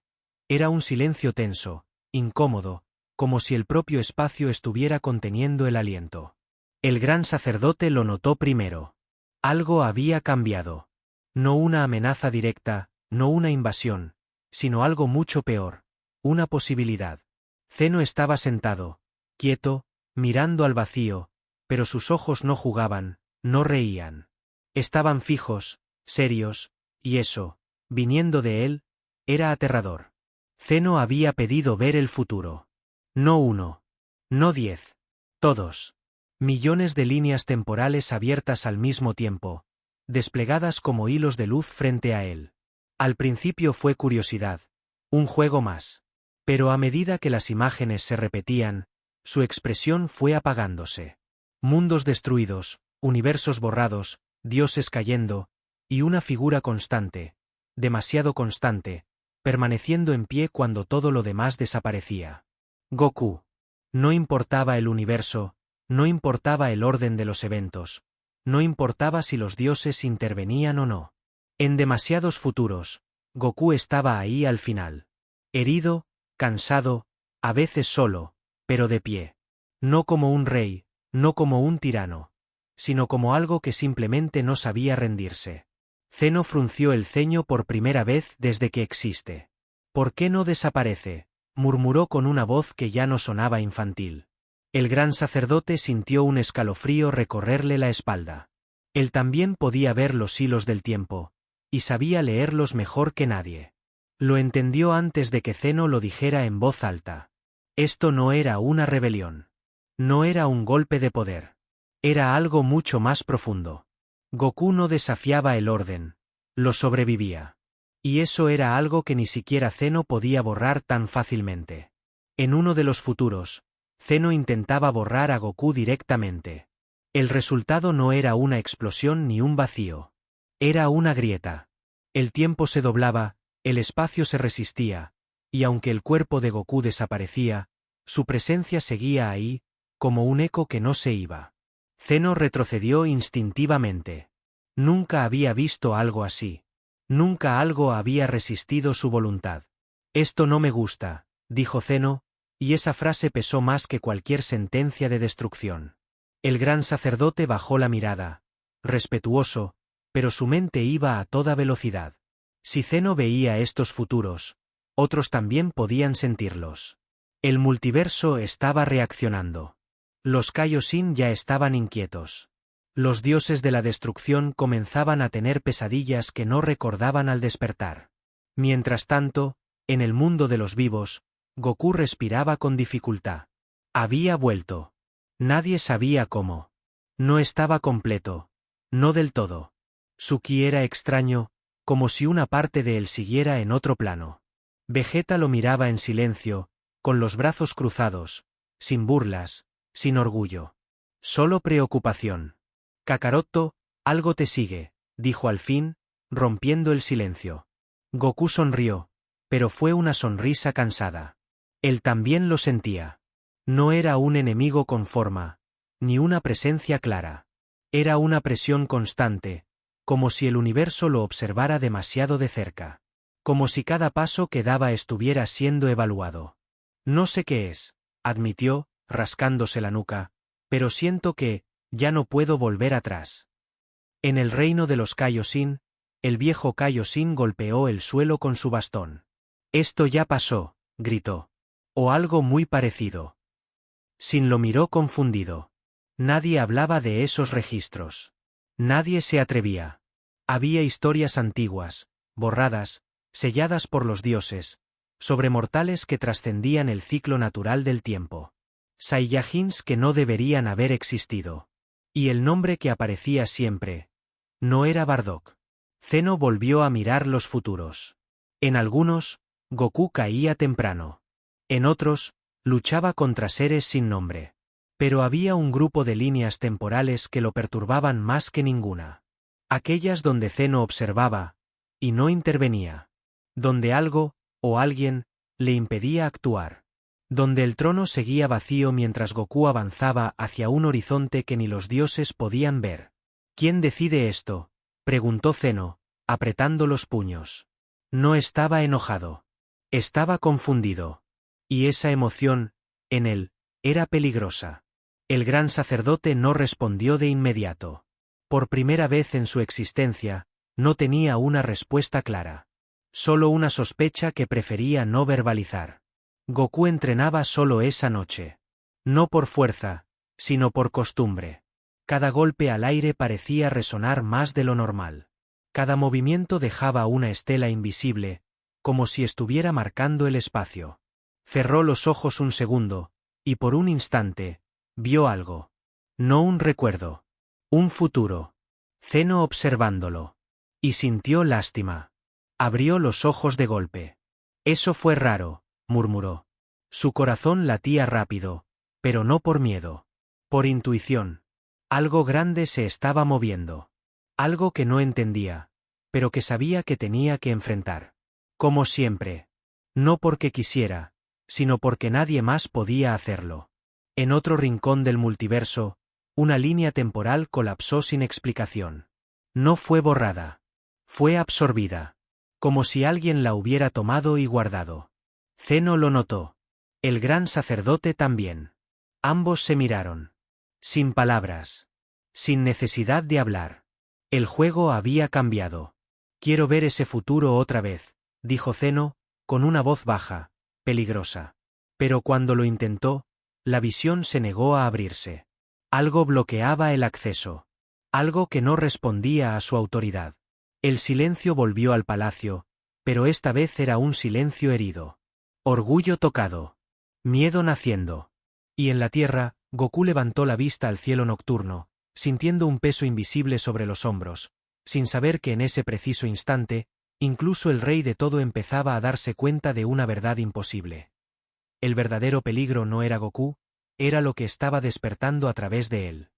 Era un silencio tenso, incómodo, como si el propio espacio estuviera conteniendo el aliento. El gran sacerdote lo notó primero. Algo había cambiado. No una amenaza directa, no una invasión, sino algo mucho peor, una posibilidad. Zeno estaba sentado, quieto, mirando al vacío, pero sus ojos no jugaban, no reían. Estaban fijos, serios, y eso, viniendo de él, era aterrador. Zeno había pedido ver el futuro. No uno. No 10. Todos. Millones de líneas temporales abiertas al mismo tiempo, desplegadas como hilos de luz frente a él. Al principio fue curiosidad, un juego más. Pero a medida que las imágenes se repetían, su expresión fue apagándose. Mundos destruidos, universos borrados, dioses cayendo, y una figura constante, demasiado constante, permaneciendo en pie cuando todo lo demás desaparecía. Goku. No importaba el universo, no importaba el orden de los eventos, no importaba si los dioses intervenían o no. En demasiados futuros, Goku estaba ahí al final. Herido, cansado, a veces solo, pero de pie. No como un rey, no como un tirano, sino como algo que simplemente no sabía rendirse. Zeno frunció el ceño por primera vez desde que existe. ¿Por qué no desaparece?, murmuró con una voz que ya no sonaba infantil. El gran sacerdote sintió un escalofrío recorrerle la espalda. Él también podía ver los hilos del tiempo, y sabía leerlos mejor que nadie. Lo entendió antes de que Zeno lo dijera en voz alta. Esto no era una rebelión. No era un golpe de poder. Era algo mucho más profundo. Goku no desafiaba el orden, lo sobrevivía. Y eso era algo que ni siquiera Zeno podía borrar tan fácilmente. En uno de los futuros, Zeno intentaba borrar a Goku directamente. El resultado no era una explosión ni un vacío. Era una grieta. El tiempo se doblaba, el espacio se resistía, y aunque el cuerpo de Goku desaparecía, su presencia seguía ahí, como un eco que no se iba. Zeno retrocedió instintivamente. Nunca había visto algo así. Nunca algo había resistido su voluntad. Esto no me gusta, dijo Zeno, y esa frase pesó más que cualquier sentencia de destrucción. El gran sacerdote bajó la mirada, respetuoso, pero su mente iba a toda velocidad. Si Zeno veía estos futuros, otros también podían sentirlos. El multiverso estaba reaccionando. Los Kaioshin ya estaban inquietos. Los dioses de la destrucción comenzaban a tener pesadillas que no recordaban al despertar. Mientras tanto, en el mundo de los vivos, Goku respiraba con dificultad. Había vuelto. Nadie sabía cómo. No estaba completo. No del todo. Su ki era extraño, como si una parte de él siguiera en otro plano. Vegeta lo miraba en silencio, con los brazos cruzados, sin burlas, sin orgullo. Solo preocupación. Kakaroto, algo te sigue, dijo al fin, rompiendo el silencio. Goku sonrió, pero fue una sonrisa cansada. Él también lo sentía. No era un enemigo con forma, ni una presencia clara. Era una presión constante, como si el universo lo observara demasiado de cerca. Como si cada paso que daba estuviera siendo evaluado. No sé qué es, admitió, rascándose la nuca, pero siento que ya no puedo volver atrás. En el reino de los Kaioshin, el viejo Kaioshin golpeó el suelo con su bastón. Esto ya pasó, gritó. O algo muy parecido. Sin lo miró confundido. Nadie hablaba de esos registros. Nadie se atrevía. Había historias antiguas, borradas, selladas por los dioses, sobre mortales que trascendían el ciclo natural del tiempo. Saiyajins que no deberían haber existido. Y el nombre que aparecía siempre. No era Bardock. Zeno volvió a mirar los futuros. En algunos, Goku caía temprano. En otros, luchaba contra seres sin nombre. Pero había un grupo de líneas temporales que lo perturbaban más que ninguna. Aquellas donde Zeno observaba, y no intervenía. Donde algo, o alguien, le impedía actuar. Donde el trono seguía vacío mientras Goku avanzaba hacia un horizonte que ni los dioses podían ver. ¿Quién decide esto?, preguntó Zeno, apretando los puños. No estaba enojado. Estaba confundido. Y esa emoción, en él, era peligrosa. El gran sacerdote no respondió de inmediato. Por primera vez en su existencia, no tenía una respuesta clara. Solo una sospecha que prefería no verbalizar. Goku entrenaba solo esa noche. No por fuerza, sino por costumbre. Cada golpe al aire parecía resonar más de lo normal. Cada movimiento dejaba una estela invisible, como si estuviera marcando el espacio. Cerró los ojos un segundo, y por un instante, vio algo. No un recuerdo. Un futuro. Zeno observándolo. Y sintió lástima. Abrió los ojos de golpe. Eso fue raro, murmuró. Su corazón latía rápido, pero no por miedo. Por intuición. Algo grande se estaba moviendo. Algo que no entendía, pero que sabía que tenía que enfrentar. Como siempre. No porque quisiera, sino porque nadie más podía hacerlo. En otro rincón del multiverso, una línea temporal colapsó sin explicación. No fue borrada. Fue absorbida. Como si alguien la hubiera tomado y guardado. Zeno lo notó. El gran sacerdote también. Ambos se miraron. Sin palabras. Sin necesidad de hablar. El juego había cambiado. Quiero ver ese futuro otra vez, dijo Zeno, con una voz baja, peligrosa. Pero cuando lo intentó, la visión se negó a abrirse. Algo bloqueaba el acceso. Algo que no respondía a su autoridad. El silencio volvió al palacio, pero esta vez era un silencio herido. Orgullo tocado. Miedo naciendo. Y en la tierra, Goku levantó la vista al cielo nocturno, sintiendo un peso invisible sobre los hombros, sin saber que en ese preciso instante, incluso el rey de todo empezaba a darse cuenta de una verdad imposible. El verdadero peligro no era Goku, era lo que estaba despertando a través de él.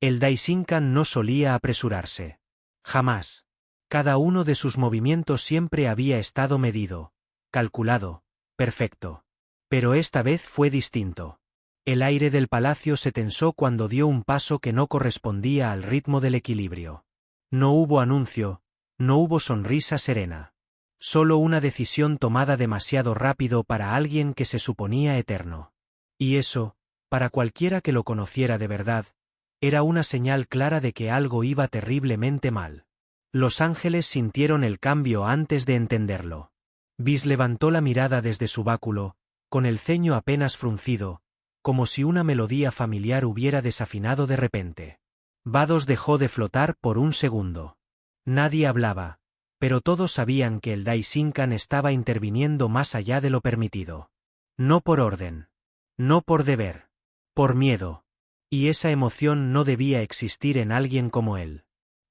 El Daishinkan no solía apresurarse. Jamás. Cada uno de sus movimientos siempre había estado medido, calculado, perfecto. Pero esta vez fue distinto. El aire del palacio se tensó cuando dio un paso que no correspondía al ritmo del equilibrio. No hubo anuncio, no hubo sonrisa serena. Solo una decisión tomada demasiado rápido para alguien que se suponía eterno. Y eso, para cualquiera que lo conociera de verdad, era una señal clara de que algo iba terriblemente mal. Los ángeles sintieron el cambio antes de entenderlo. Whis levantó la mirada desde su báculo, con el ceño apenas fruncido, como si una melodía familiar hubiera desafinado de repente. Vados dejó de flotar por un segundo. Nadie hablaba, pero todos sabían que el Daishinkan estaba interviniendo más allá de lo permitido. No por orden. No por deber. Por miedo. Y esa emoción no debía existir en alguien como él.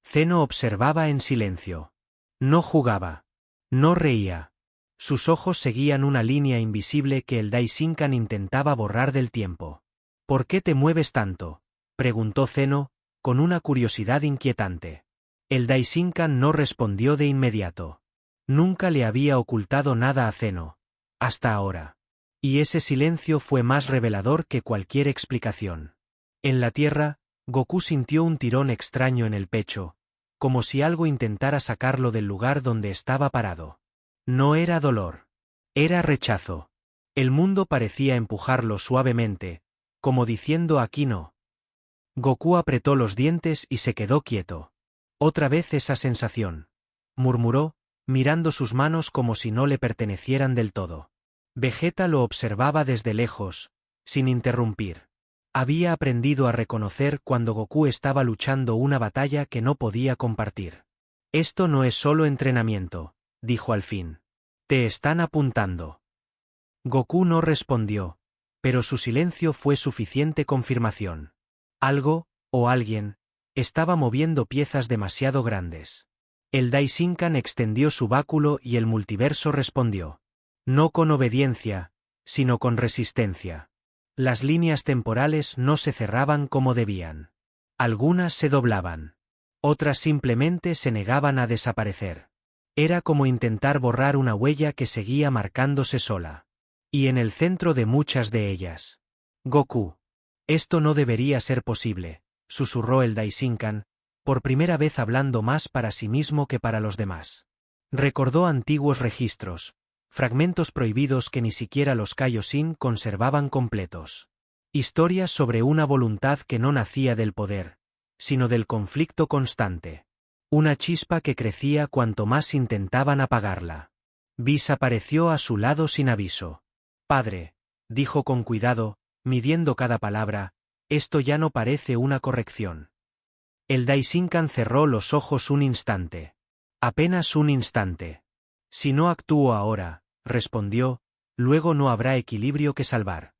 Zeno observaba en silencio. No jugaba. No reía. Sus ojos seguían una línea invisible que el Daishinkan intentaba borrar del tiempo. ¿Por qué te mueves tanto?, preguntó Zeno, con una curiosidad inquietante. El Daishinkan no respondió de inmediato. Nunca le había ocultado nada a Zeno. Hasta ahora. Y ese silencio fue más revelador que cualquier explicación. En la tierra, Goku sintió un tirón extraño en el pecho, como si algo intentara sacarlo del lugar donde estaba parado. No era dolor. Era rechazo. El mundo parecía empujarlo suavemente, como diciendo aquí no. Goku apretó los dientes y se quedó quieto. Otra vez esa sensación, murmuró, mirando sus manos como si no le pertenecieran del todo. Vegeta lo observaba desde lejos, sin interrumpir. Había aprendido a reconocer cuando Goku estaba luchando una batalla que no podía compartir. Esto no es solo entrenamiento, dijo al fin. Te están apuntando. Goku no respondió, pero su silencio fue suficiente confirmación. Algo, o alguien, estaba moviendo piezas demasiado grandes. El Daishinkan extendió su báculo y el multiverso respondió. No con obediencia, sino con resistencia. Las líneas temporales no se cerraban como debían. Algunas se doblaban. Otras simplemente se negaban a desaparecer. Era como intentar borrar una huella que seguía marcándose sola. Y en el centro de muchas de ellas. Goku. Esto no debería ser posible, susurró el Daishinkan, por primera vez hablando más para sí mismo que para los demás. Recordó antiguos registros, fragmentos prohibidos que ni siquiera los Kaioshin conservaban completos. Historias sobre una voluntad que no nacía del poder, sino del conflicto constante. Una chispa que crecía cuanto más intentaban apagarla. Whis apareció a su lado sin aviso. Padre, dijo con cuidado, midiendo cada palabra, esto ya no parece una corrección. El Daishinkan cerró los ojos un instante. Apenas un instante. Si no actúo ahora, respondió, luego no habrá equilibrio que salvar.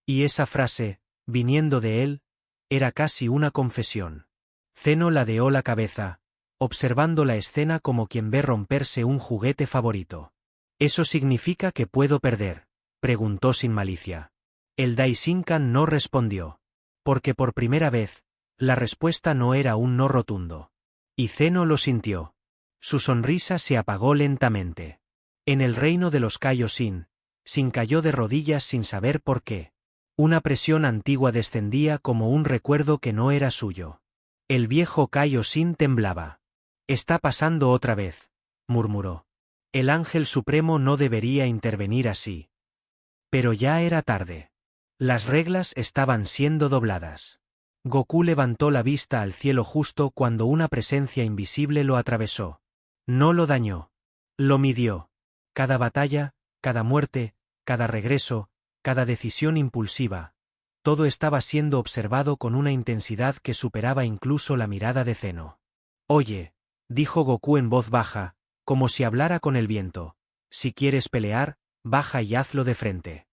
Y esa frase, viniendo de él, era casi una confesión. Zeno ladeó la cabeza, observando la escena como quien ve romperse un juguete favorito. ¿Eso significa que puedo perder?, preguntó sin malicia. El Daishinkan no respondió. Porque por primera vez, la respuesta no era un no rotundo. Y Zeno lo sintió. Su sonrisa se apagó lentamente. En el reino de los Kaioshin, Sin cayó de rodillas sin saber por qué. Una presión antigua descendía como un recuerdo que no era suyo. El viejo Kaioshin temblaba. «Está pasando otra vez», murmuró. El ángel supremo no debería intervenir así. Pero ya era tarde. Las reglas estaban siendo dobladas. Goku levantó la vista al cielo justo cuando una presencia invisible lo atravesó. No lo dañó. Lo midió. Cada batalla, cada muerte, cada regreso, cada decisión impulsiva. Todo estaba siendo observado con una intensidad que superaba incluso la mirada de Zeno. «Oye», dijo Goku en voz baja, como si hablara con el viento, «si quieres pelear, baja y hazlo de frente».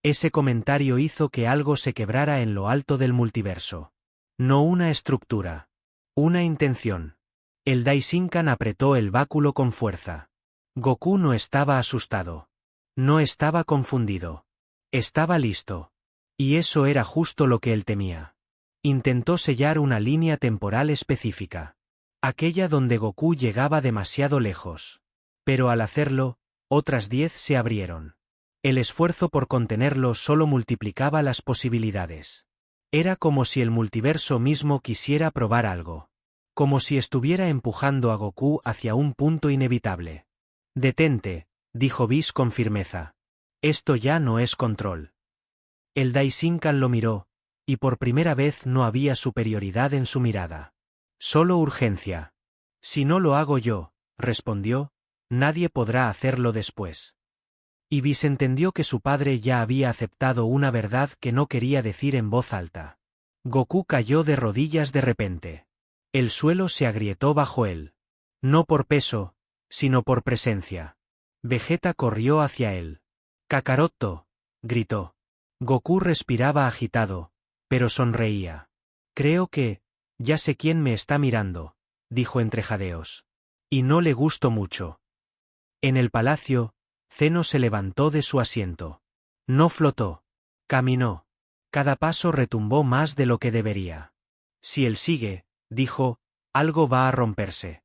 Ese comentario hizo que algo se quebrara en lo alto del multiverso. No una estructura. Una intención. El Daishinkan apretó el báculo con fuerza. Goku no estaba asustado. No estaba confundido. Estaba listo. Y eso era justo lo que él temía. Intentó sellar una línea temporal específica. Aquella donde Goku llegaba demasiado lejos. Pero al hacerlo, otras 10 se abrieron. El esfuerzo por contenerlo solo multiplicaba las posibilidades. Era como si el multiverso mismo quisiera probar algo. Como si estuviera empujando a Goku hacia un punto inevitable. «Detente», dijo Whis con firmeza. «Esto ya no es control». El Daishinkan lo miró, y por primera vez no había superioridad en su mirada. Solo urgencia. «Si no lo hago yo», respondió, «nadie podrá hacerlo después». Y Whis entendió que su padre ya había aceptado una verdad que no quería decir en voz alta. Goku cayó de rodillas de repente. El suelo se agrietó bajo él. No por peso, sino por presencia. Vegeta corrió hacia él. «Kakaroto», gritó. Goku respiraba agitado, pero sonreía. «Creo que, ya sé quién me está mirando», dijo entre jadeos. Y no le gustó mucho. En el palacio, Zeno se levantó de su asiento. No flotó. Caminó. Cada paso retumbó más de lo que debería. «Si él sigue», dijo, «algo va a romperse».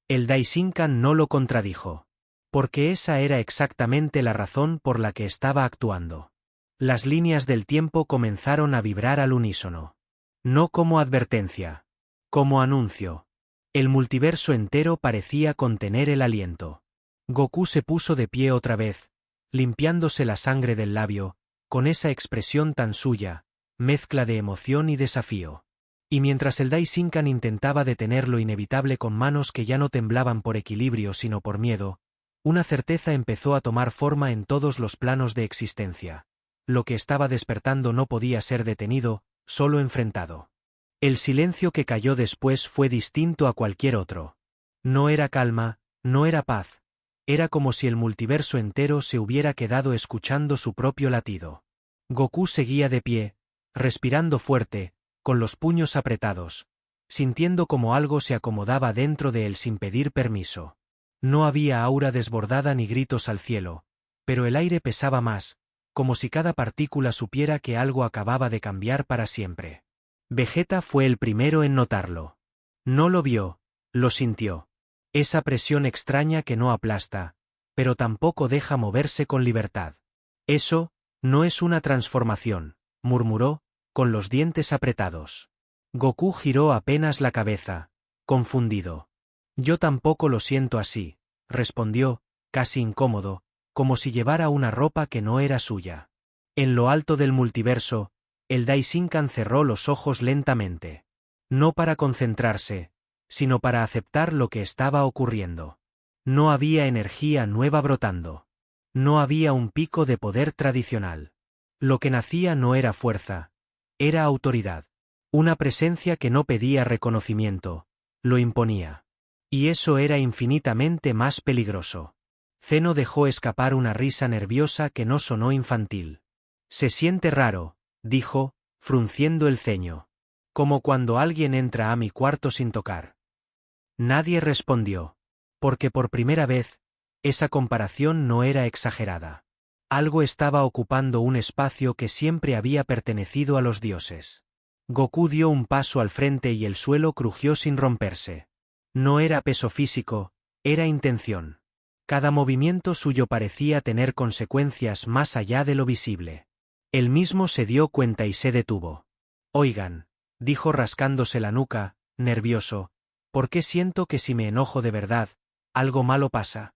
El Daishinkan no lo contradijo. Porque esa era exactamente la razón por la que estaba actuando. Las líneas del tiempo comenzaron a vibrar al unísono. No como advertencia. Como anuncio. El multiverso entero parecía contener el aliento. Goku se puso de pie otra vez, limpiándose la sangre del labio, con esa expresión tan suya, mezcla de emoción y desafío. Y mientras el Daishinkan intentaba detener lo inevitable con manos que ya no temblaban por equilibrio sino por miedo, una certeza empezó a tomar forma en todos los planos de existencia. Lo que estaba despertando no podía ser detenido, solo enfrentado. El silencio que cayó después fue distinto a cualquier otro. No era calma, no era paz. Era como si el multiverso entero se hubiera quedado escuchando su propio latido. Goku seguía de pie, respirando fuerte, con los puños apretados, sintiendo como algo se acomodaba dentro de él sin pedir permiso. No había aura desbordada ni gritos al cielo, pero el aire pesaba más, como si cada partícula supiera que algo acababa de cambiar para siempre. Vegeta fue el primero en notarlo. No lo vio, lo sintió. Esa presión extraña que no aplasta, pero tampoco deja moverse con libertad. «Eso, no es una transformación», murmuró, con los dientes apretados. Goku giró apenas la cabeza, confundido. «Yo tampoco lo siento así», respondió, casi incómodo, como si llevara una ropa que no era suya. En lo alto del multiverso, el Daishinkan cerró los ojos lentamente. No para concentrarse, sino para aceptar lo que estaba ocurriendo. No había energía nueva brotando. No había un pico de poder tradicional. Lo que nacía no era fuerza, era autoridad. Una presencia que no pedía reconocimiento, lo imponía. Y eso era infinitamente más peligroso. Zeno dejó escapar una risa nerviosa que no sonó infantil. Se siente raro, dijo, frunciendo el ceño. Como cuando alguien entra a mi cuarto sin tocar. Nadie respondió. Porque por primera vez, esa comparación no era exagerada. Algo estaba ocupando un espacio que siempre había pertenecido a los dioses. Goku dio un paso al frente y el suelo crujió sin romperse. No era peso físico, era intención. Cada movimiento suyo parecía tener consecuencias más allá de lo visible. Él mismo se dio cuenta y se detuvo. Oigan, dijo rascándose la nuca, nervioso, ¿por qué siento que si me enojo de verdad, algo malo pasa?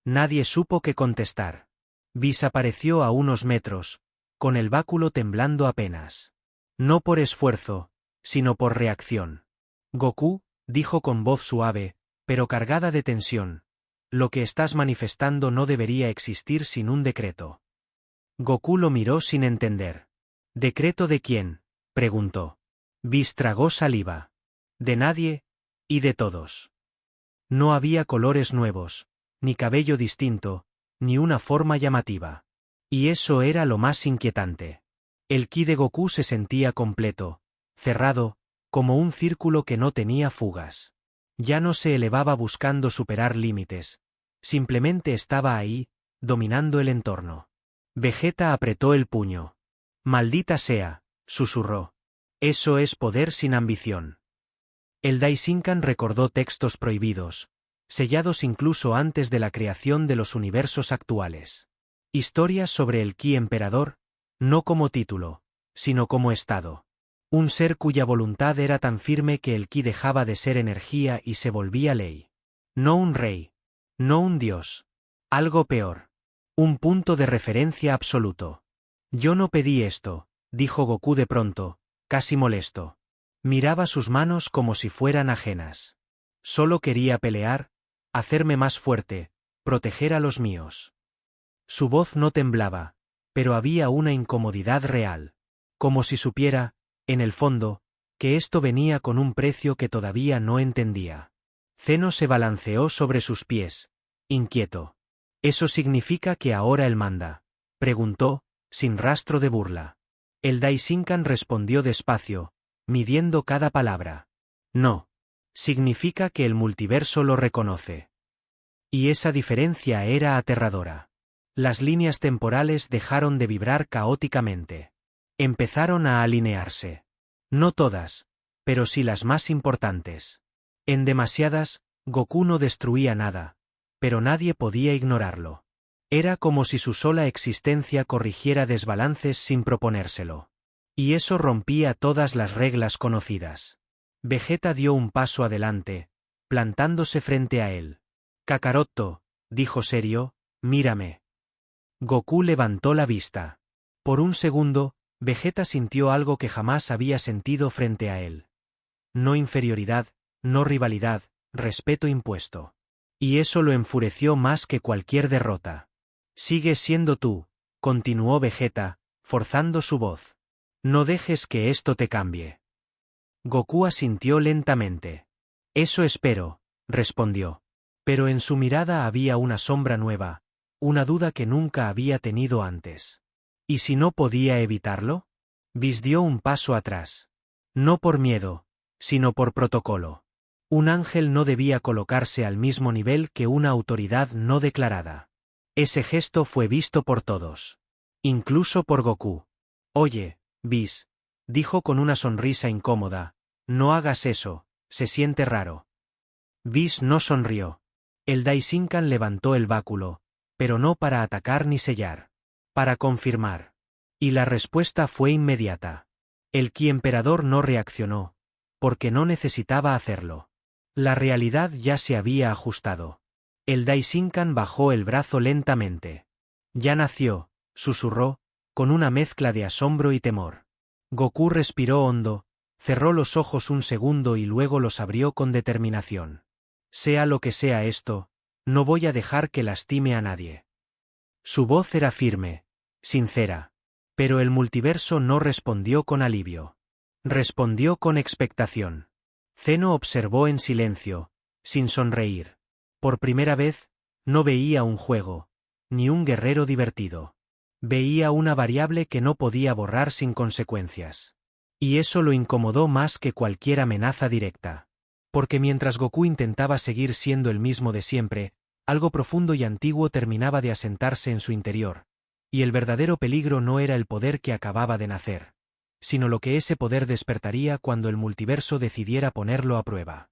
Nadie supo qué contestar. Whis apareció a unos metros, con el báculo temblando apenas. No por esfuerzo, sino por reacción. Goku, dijo con voz suave, pero cargada de tensión, lo que estás manifestando no debería existir sin un decreto. Goku lo miró sin entender. ¿Decreto de quién?, preguntó. Whis tragó saliva. De nadie, y de todos. No había colores nuevos, ni cabello distinto, ni una forma llamativa. Y eso era lo más inquietante. El ki de Goku se sentía completo, cerrado, como un círculo que no tenía fugas. Ya no se elevaba buscando superar límites, simplemente estaba ahí, dominando el entorno. Vegeta apretó el puño. Maldita sea, susurró. Eso es poder sin ambición. El Daishinkan recordó textos prohibidos, sellados incluso antes de la creación de los universos actuales. Historias sobre el Ki emperador, no como título, sino como estado. Un ser cuya voluntad era tan firme que el Ki dejaba de ser energía y se volvía ley. No un rey. No un dios. Algo peor. Un punto de referencia absoluto. Yo no pedí esto, dijo Goku de pronto, casi molesto. Miraba sus manos como si fueran ajenas. Solo quería pelear, hacerme más fuerte, proteger a los míos. Su voz no temblaba, pero había una incomodidad real. Como si supiera, en el fondo, que esto venía con un precio que todavía no entendía. Zeno se balanceó sobre sus pies, inquieto. ¿Eso significa que ahora él manda?, preguntó, sin rastro de burla. El Daishinkan respondió despacio, midiendo cada palabra. No. Significa que el multiverso lo reconoce. Y esa diferencia era aterradora. Las líneas temporales dejaron de vibrar caóticamente. Empezaron a alinearse. No todas, pero sí las más importantes. En demasiadas, Goku no destruía nada, pero nadie podía ignorarlo. Era como si su sola existencia corrigiera desbalances sin proponérselo. Y eso rompía todas las reglas conocidas. Vegeta dio un paso adelante, plantándose frente a él. Kakaroto, dijo serio, mírame. Goku levantó la vista. Por un segundo, Vegeta sintió algo que jamás había sentido frente a él. No inferioridad, no rivalidad, respeto impuesto. Y eso lo enfureció más que cualquier derrota. Sigues siendo tú, continuó Vegeta, forzando su voz. No dejes que esto te cambie. Goku asintió lentamente. Eso espero, respondió. Pero en su mirada había una sombra nueva, una duda que nunca había tenido antes. ¿Y si no podía evitarlo? Whis dio un paso atrás. No por miedo, sino por protocolo. Un ángel no debía colocarse al mismo nivel que una autoridad no declarada. Ese gesto fue visto por todos. Incluso por Goku. Oye, Whis, dijo con una sonrisa incómoda, no hagas eso, se siente raro. Whis no sonrió. El Daishinkan levantó el báculo, pero no para atacar ni sellar. Para confirmar. Y la respuesta fue inmediata. El Ki emperador no reaccionó, porque no necesitaba hacerlo. La realidad ya se había ajustado. El Daishinkan bajó el brazo lentamente. Ya nació, susurró, con una mezcla de asombro y temor. Goku respiró hondo, cerró los ojos un segundo y luego los abrió con determinación. Sea lo que sea esto, no voy a dejar que lastime a nadie. Su voz era firme, sincera. Pero el multiverso no respondió con alivio. Respondió con expectación. Zeno observó en silencio, sin sonreír. Por primera vez, no veía un juego, ni un guerrero divertido. Veía una variable que no podía borrar sin consecuencias. Y eso lo incomodó más que cualquier amenaza directa. Porque mientras Goku intentaba seguir siendo el mismo de siempre, algo profundo y antiguo terminaba de asentarse en su interior. Y el verdadero peligro no era el poder que acababa de nacer, sino lo que ese poder despertaría cuando el multiverso decidiera ponerlo a prueba.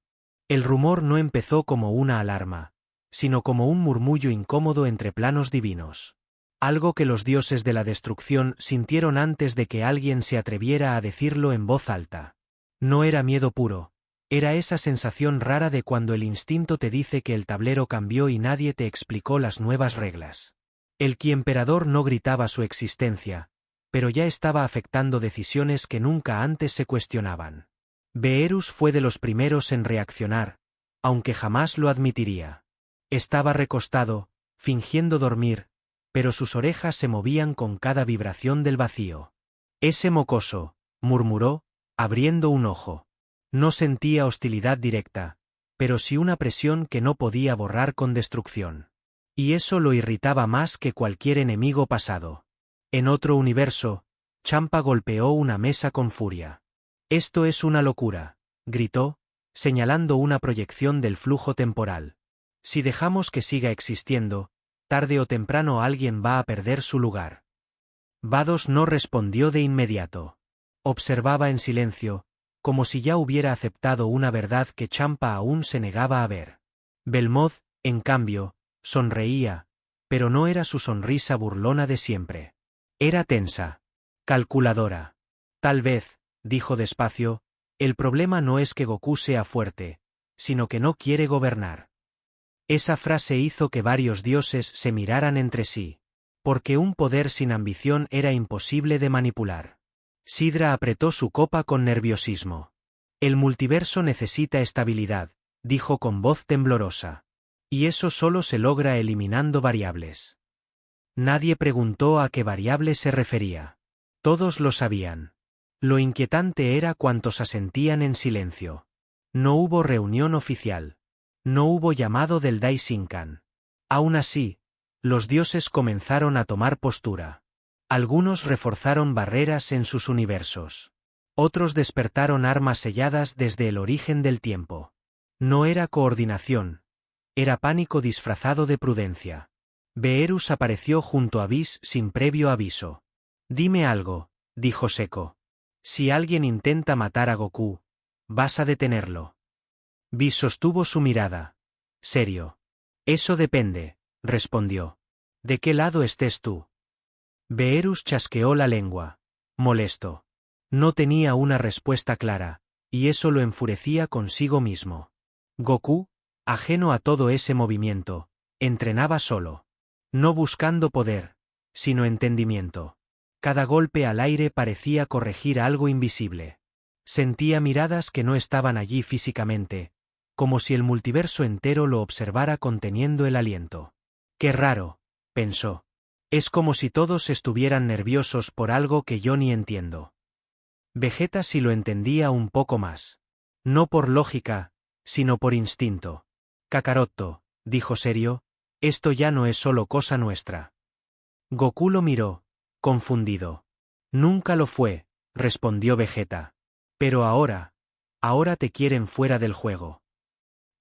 El rumor no empezó como una alarma, sino como un murmullo incómodo entre planos divinos. Algo que los dioses de la destrucción sintieron antes de que alguien se atreviera a decirlo en voz alta. No era miedo puro, era esa sensación rara de cuando el instinto te dice que el tablero cambió y nadie te explicó las nuevas reglas. El Ki-Emperador no gritaba su existencia, pero ya estaba afectando decisiones que nunca antes se cuestionaban. Beerus fue de los primeros en reaccionar, aunque jamás lo admitiría. Estaba recostado, fingiendo dormir, pero sus orejas se movían con cada vibración del vacío. Ese mocoso, murmuró, abriendo un ojo. No sentía hostilidad directa, pero sí una presión que no podía borrar con destrucción. Y eso lo irritaba más que cualquier enemigo pasado. En otro universo, Champa golpeó una mesa con furia. «Esto es una locura», gritó, señalando una proyección del flujo temporal. «Si dejamos que siga existiendo, tarde o temprano alguien va a perder su lugar». Vados no respondió de inmediato. Observaba en silencio, como si ya hubiera aceptado una verdad que Champa aún se negaba a ver. Belmoth, en cambio, sonreía, pero no era su sonrisa burlona de siempre. Era tensa. Calculadora. Tal vez, dijo despacio, el problema no es que Goku sea fuerte, sino que no quiere gobernar. Esa frase hizo que varios dioses se miraran entre sí, porque un poder sin ambición era imposible de manipular. Sidra apretó su copa con nerviosismo. El multiverso necesita estabilidad, dijo con voz temblorosa. Y eso solo se logra eliminando variables. Nadie preguntó a qué variable se refería. Todos lo sabían. Lo inquietante era cuántos asentían en silencio. No hubo reunión oficial. No hubo llamado del Daishinkan. Aún así, los dioses comenzaron a tomar postura. Algunos reforzaron barreras en sus universos. Otros despertaron armas selladas desde el origen del tiempo. No era coordinación. Era pánico disfrazado de prudencia. Beerus apareció junto a Whis sin previo aviso. «Dime algo», dijo seco. «Si alguien intenta matar a Goku, vas a detenerlo». Whis sostuvo su mirada. Serio. «Eso depende», respondió. «¿De qué lado estés tú?» Beerus chasqueó la lengua. Molesto. No tenía una respuesta clara, y eso lo enfurecía consigo mismo. Goku, ajeno a todo ese movimiento, entrenaba solo. No buscando poder, sino entendimiento. Cada golpe al aire parecía corregir algo invisible. Sentía miradas que no estaban allí físicamente, como si el multiverso entero lo observara conteniendo el aliento. «Qué raro», pensó. «Es como si todos estuvieran nerviosos por algo que yo ni entiendo». Vegeta sí lo entendía un poco más. No por lógica, sino por instinto. «Kakaroto», dijo serio, «esto ya no es solo cosa nuestra». Goku lo miró, confundido. «Nunca lo fue», respondió Vegeta. «Pero ahora te quieren fuera del juego».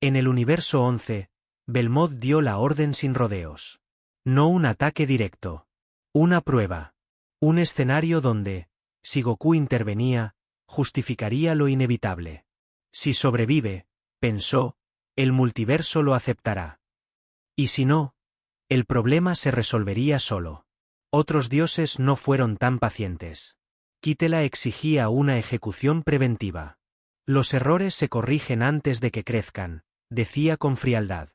En el universo 11, Belmoth dio la orden sin rodeos. No un ataque directo. Una prueba. Un escenario donde, si Goku intervenía, justificaría lo inevitable. Si sobrevive, pensó, el multiverso lo aceptará. Y si no, el problema se resolvería solo. Otros dioses no fueron tan pacientes. Kitela exigía una ejecución preventiva. Los errores se corrigen antes de que crezcan, decía con frialdad.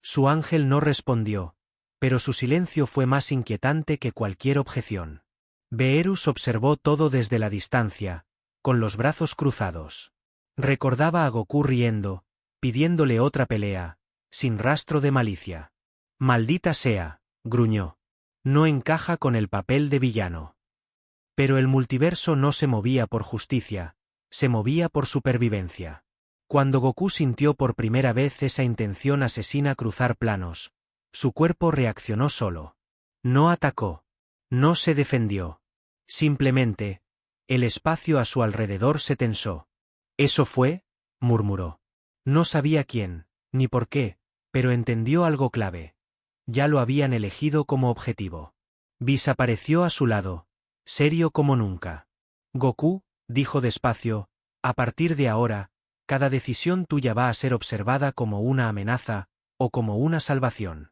Su ángel no respondió, pero su silencio fue más inquietante que cualquier objeción. Beerus observó todo desde la distancia, con los brazos cruzados. Recordaba a Goku riendo, pidiéndole otra pelea, sin rastro de malicia. «Maldita sea», gruñó. «No encaja con el papel de villano». Pero el multiverso no se movía por justicia, se movía por supervivencia. Cuando Goku sintió por primera vez esa intención asesina cruzar planos, su cuerpo reaccionó solo. No atacó. No se defendió. Simplemente, el espacio a su alrededor se tensó. «¿Eso fue?», murmuró. No sabía quién, ni por qué, pero entendió algo clave. Ya lo habían elegido como objetivo. Whis apareció a su lado, serio como nunca. «Goku», dijo despacio, «a partir de ahora, cada decisión tuya va a ser observada como una amenaza, o como una salvación».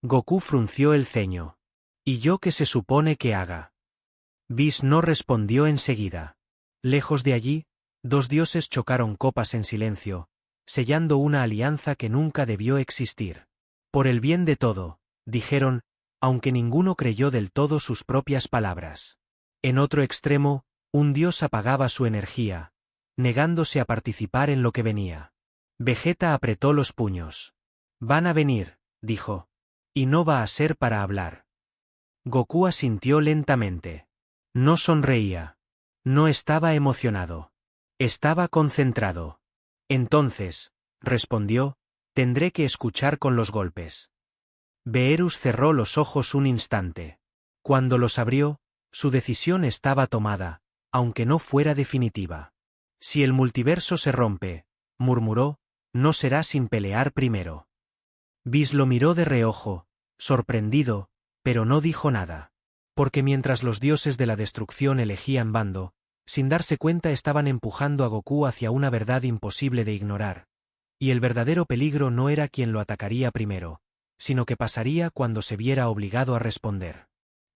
Goku frunció el ceño. «¿Y yo qué se supone que haga?». Whis no respondió enseguida. Lejos de allí, dos dioses chocaron copas en silencio, sellando una alianza que nunca debió existir. «Por el bien de todo», dijeron, aunque ninguno creyó del todo sus propias palabras. En otro extremo, un dios apagaba su energía, negándose a participar en lo que venía. Vegeta apretó los puños. «Van a venir», dijo. «Y no va a ser para hablar». Goku asintió lentamente. No sonreía. No estaba emocionado. Estaba concentrado. «Entonces», respondió, «tendré que escuchar con los golpes». Beerus cerró los ojos un instante. Cuando los abrió, su decisión estaba tomada, aunque no fuera definitiva. «Si el multiverso se rompe», murmuró, «no será sin pelear primero». Whis lo miró de reojo, sorprendido, pero no dijo nada. Porque mientras los dioses de la destrucción elegían bando, sin darse cuenta estaban empujando a Goku hacia una verdad imposible de ignorar. Y el verdadero peligro no era quien lo atacaría primero, sino que pasaría cuando se viera obligado a responder.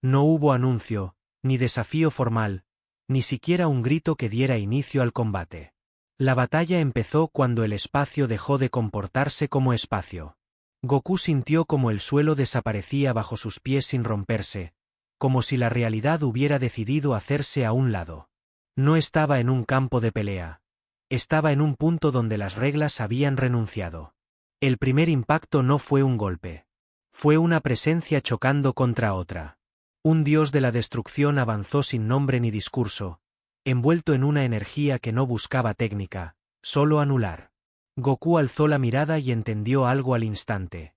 No hubo anuncio, ni desafío formal, ni siquiera un grito que diera inicio al combate. La batalla empezó cuando el espacio dejó de comportarse como espacio. Goku sintió como el suelo desaparecía bajo sus pies sin romperse, como si la realidad hubiera decidido hacerse a un lado. No estaba en un campo de pelea. Estaba en un punto donde las reglas habían renunciado. El primer impacto no fue un golpe. Fue una presencia chocando contra otra. Un dios de la destrucción avanzó sin nombre ni discurso, envuelto en una energía que no buscaba técnica, solo anular. Goku alzó la mirada y entendió algo al instante.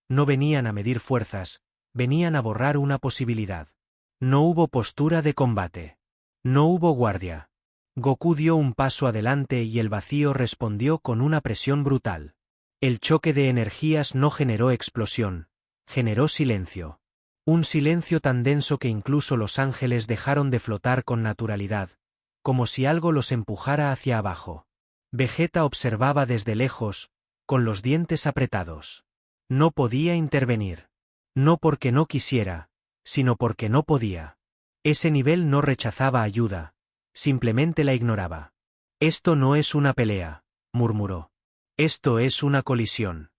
No venían a medir fuerzas, venían a borrar una posibilidad. No hubo postura de combate. No hubo guardia. Goku dio un paso adelante y el vacío respondió con una presión brutal. El choque de energías no generó explosión, generó silencio. Un silencio tan denso que incluso los ángeles dejaron de flotar con naturalidad, como si algo los empujara hacia abajo. Vegeta observaba desde lejos, con los dientes apretados. No podía intervenir. No porque no quisiera, sino porque no podía. Ese nivel no rechazaba ayuda, simplemente la ignoraba. «Esto no es una pelea», murmuró. «Esto es una colisión».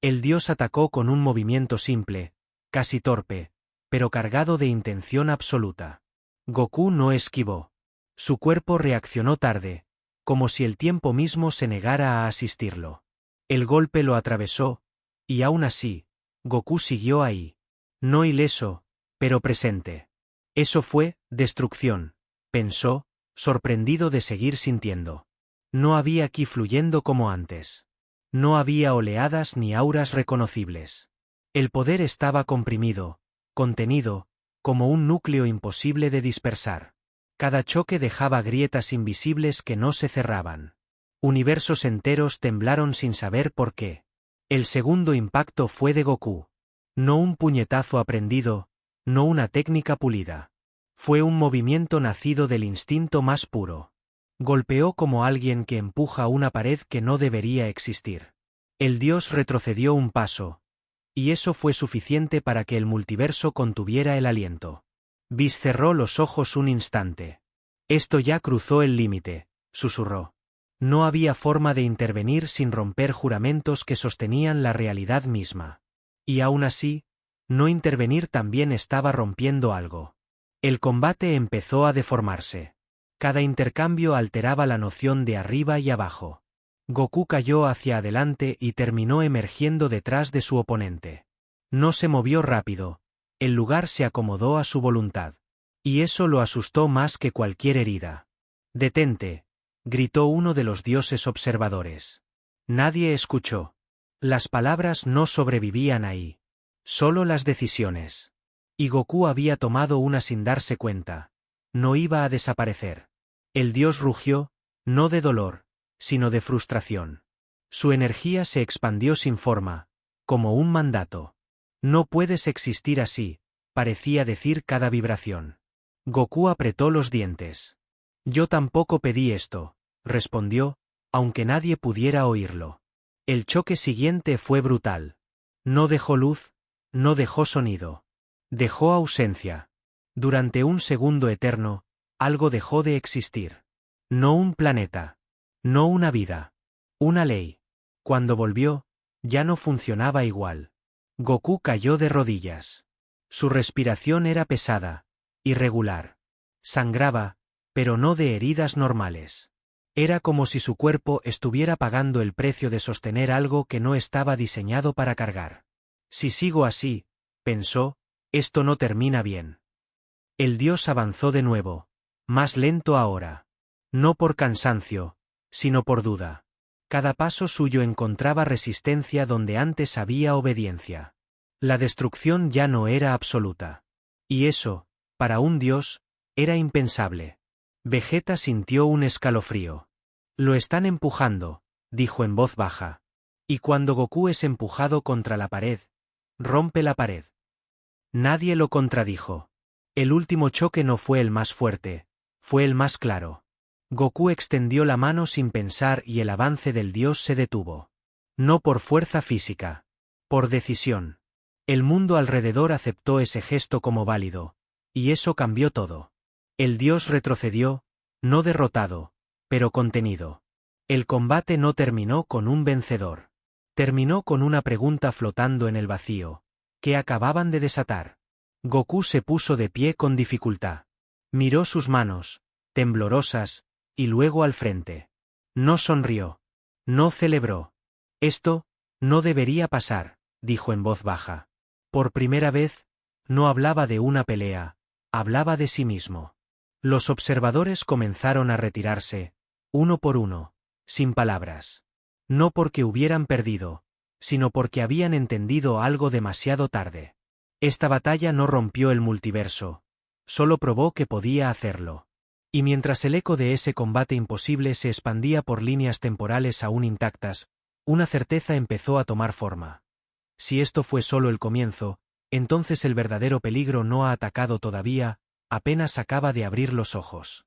El dios atacó con un movimiento simple, casi torpe, pero cargado de intención absoluta. Goku no esquivó. Su cuerpo reaccionó tarde, como si el tiempo mismo se negara a asistirlo. El golpe lo atravesó, y aún así, Goku siguió ahí. No ileso, pero presente. Eso fue destrucción, pensó, sorprendido de seguir sintiendo. No había ki fluyendo como antes. No había oleadas ni auras reconocibles. El poder estaba comprimido, contenido, como un núcleo imposible de dispersar. Cada choque dejaba grietas invisibles que no se cerraban. Universos enteros temblaron sin saber por qué. El segundo impacto fue de Goku. No un puñetazo aprendido, no una técnica pulida. Fue un movimiento nacido del instinto más puro. Golpeó como alguien que empuja una pared que no debería existir. El dios retrocedió un paso, y eso fue suficiente para que el multiverso contuviera el aliento. Whis cerró los ojos un instante. «Esto ya cruzó el límite», susurró. No había forma de intervenir sin romper juramentos que sostenían la realidad misma. Y aún así, no intervenir también estaba rompiendo algo. El combate empezó a deformarse. Cada intercambio alteraba la noción de arriba y abajo. Goku cayó hacia adelante y terminó emergiendo detrás de su oponente. No se movió rápido, el lugar se acomodó a su voluntad. Y eso lo asustó más que cualquier herida. «Detente», gritó uno de los dioses observadores. Nadie escuchó. Las palabras no sobrevivían ahí. Solo las decisiones. Y Goku había tomado una sin darse cuenta. No iba a desaparecer. El dios rugió, no de dolor, sino de frustración. Su energía se expandió sin forma, como un mandato. No puedes existir así, parecía decir cada vibración. Goku apretó los dientes. Yo tampoco pedí esto, respondió, aunque nadie pudiera oírlo. El choque siguiente fue brutal. No dejó luz, no dejó sonido. Dejó ausencia. Durante un segundo eterno, algo dejó de existir. No un planeta. No una vida. Una ley. Cuando volvió, ya no funcionaba igual. Goku cayó de rodillas. Su respiración era pesada, irregular. Sangraba, pero no de heridas normales. Era como si su cuerpo estuviera pagando el precio de sostener algo que no estaba diseñado para cargar. Si sigo así, pensó, esto no termina bien. El dios avanzó de nuevo, más lento ahora. No por cansancio, sino por duda. Cada paso suyo encontraba resistencia donde antes había obediencia. La destrucción ya no era absoluta. Y eso, para un dios, era impensable. Vegeta sintió un escalofrío. Lo están empujando, dijo en voz baja. Y cuando Goku es empujado contra la pared, rompe la pared. Nadie lo contradijo. El último choque no fue el más fuerte, fue el más claro. Goku extendió la mano sin pensar y el avance del dios se detuvo. No por fuerza física. Por decisión. El mundo alrededor aceptó ese gesto como válido. Y eso cambió todo. El dios retrocedió, no derrotado, pero contenido. El combate no terminó con un vencedor. Terminó con una pregunta flotando en el vacío. ¿Qué acababan de desatar? Goku se puso de pie con dificultad. Miró sus manos, temblorosas, y luego al frente. No sonrió. No celebró. Esto, no debería pasar, dijo en voz baja. Por primera vez, no hablaba de una pelea, hablaba de sí mismo. Los observadores comenzaron a retirarse, uno por uno, sin palabras. No porque hubieran perdido, sino porque habían entendido algo demasiado tarde. Esta batalla no rompió el multiverso, solo probó que podía hacerlo. Y mientras el eco de ese combate imposible se expandía por líneas temporales aún intactas, una certeza empezó a tomar forma. Si esto fue solo el comienzo, entonces el verdadero peligro no ha atacado todavía, apenas acaba de abrir los ojos.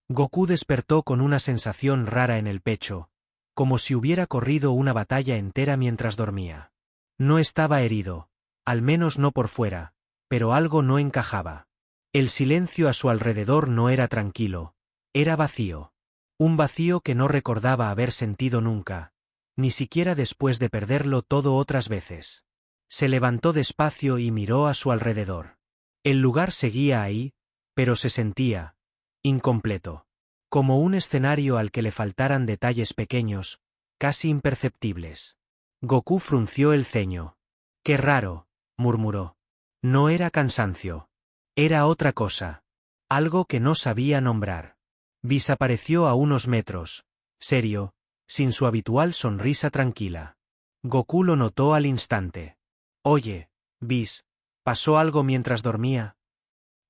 Goku despertó con una sensación rara en el pecho, como si hubiera corrido una batalla entera mientras dormía. No estaba herido, al menos no por fuera, pero algo no encajaba. El silencio a su alrededor no era tranquilo, era vacío. Un vacío que no recordaba haber sentido nunca, ni siquiera después de perderlo todo otras veces. Se levantó despacio y miró a su alrededor. El lugar seguía ahí, pero se sentía incompleto. Como un escenario al que le faltaran detalles pequeños, casi imperceptibles. Goku frunció el ceño. «Qué raro», murmuró. No era cansancio. Era otra cosa. Algo que no sabía nombrar. Whis apareció a unos metros, serio, sin su habitual sonrisa tranquila. Goku lo notó al instante. «Oye, Whis, ¿pasó algo mientras dormía?»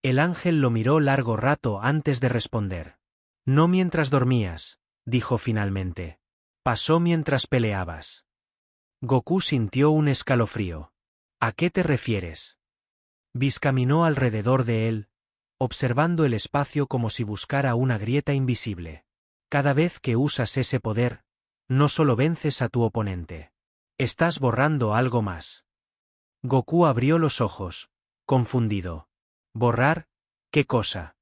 El ángel lo miró largo rato antes de responder. «No mientras dormías», dijo finalmente. «Pasó mientras peleabas». Goku sintió un escalofrío. «¿A qué te refieres?» Whis caminó alrededor de él, observando el espacio como si buscara una grieta invisible. «Cada vez que usas ese poder, no solo vences a tu oponente. Estás borrando algo más». Goku abrió los ojos, confundido. «¿Borrar? ¿Qué cosa?»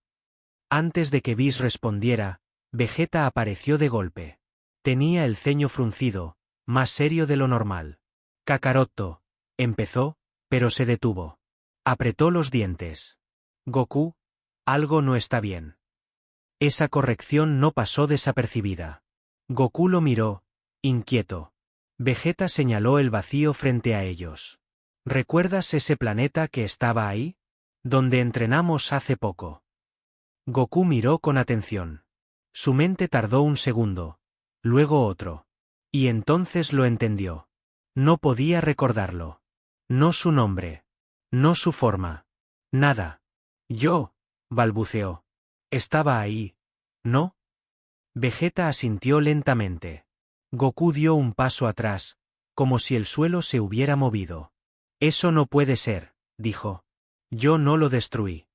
Antes de que Whis respondiera, Vegeta apareció de golpe. Tenía el ceño fruncido, más serio de lo normal. «Kakaroto», empezó, pero se detuvo. Apretó los dientes. «Goku, algo no está bien». Esa corrección no pasó desapercibida. Goku lo miró, inquieto. Vegeta señaló el vacío frente a ellos. «¿Recuerdas ese planeta que estaba ahí? Donde entrenamos hace poco». Goku miró con atención. Su mente tardó un segundo, luego otro. Y entonces lo entendió. No podía recordarlo. No su nombre. No su forma. Nada. Yo, balbuceó. Estaba ahí, ¿no? Vegeta asintió lentamente. Goku dio un paso atrás, como si el suelo se hubiera movido. Eso no puede ser, dijo. Yo no lo destruí.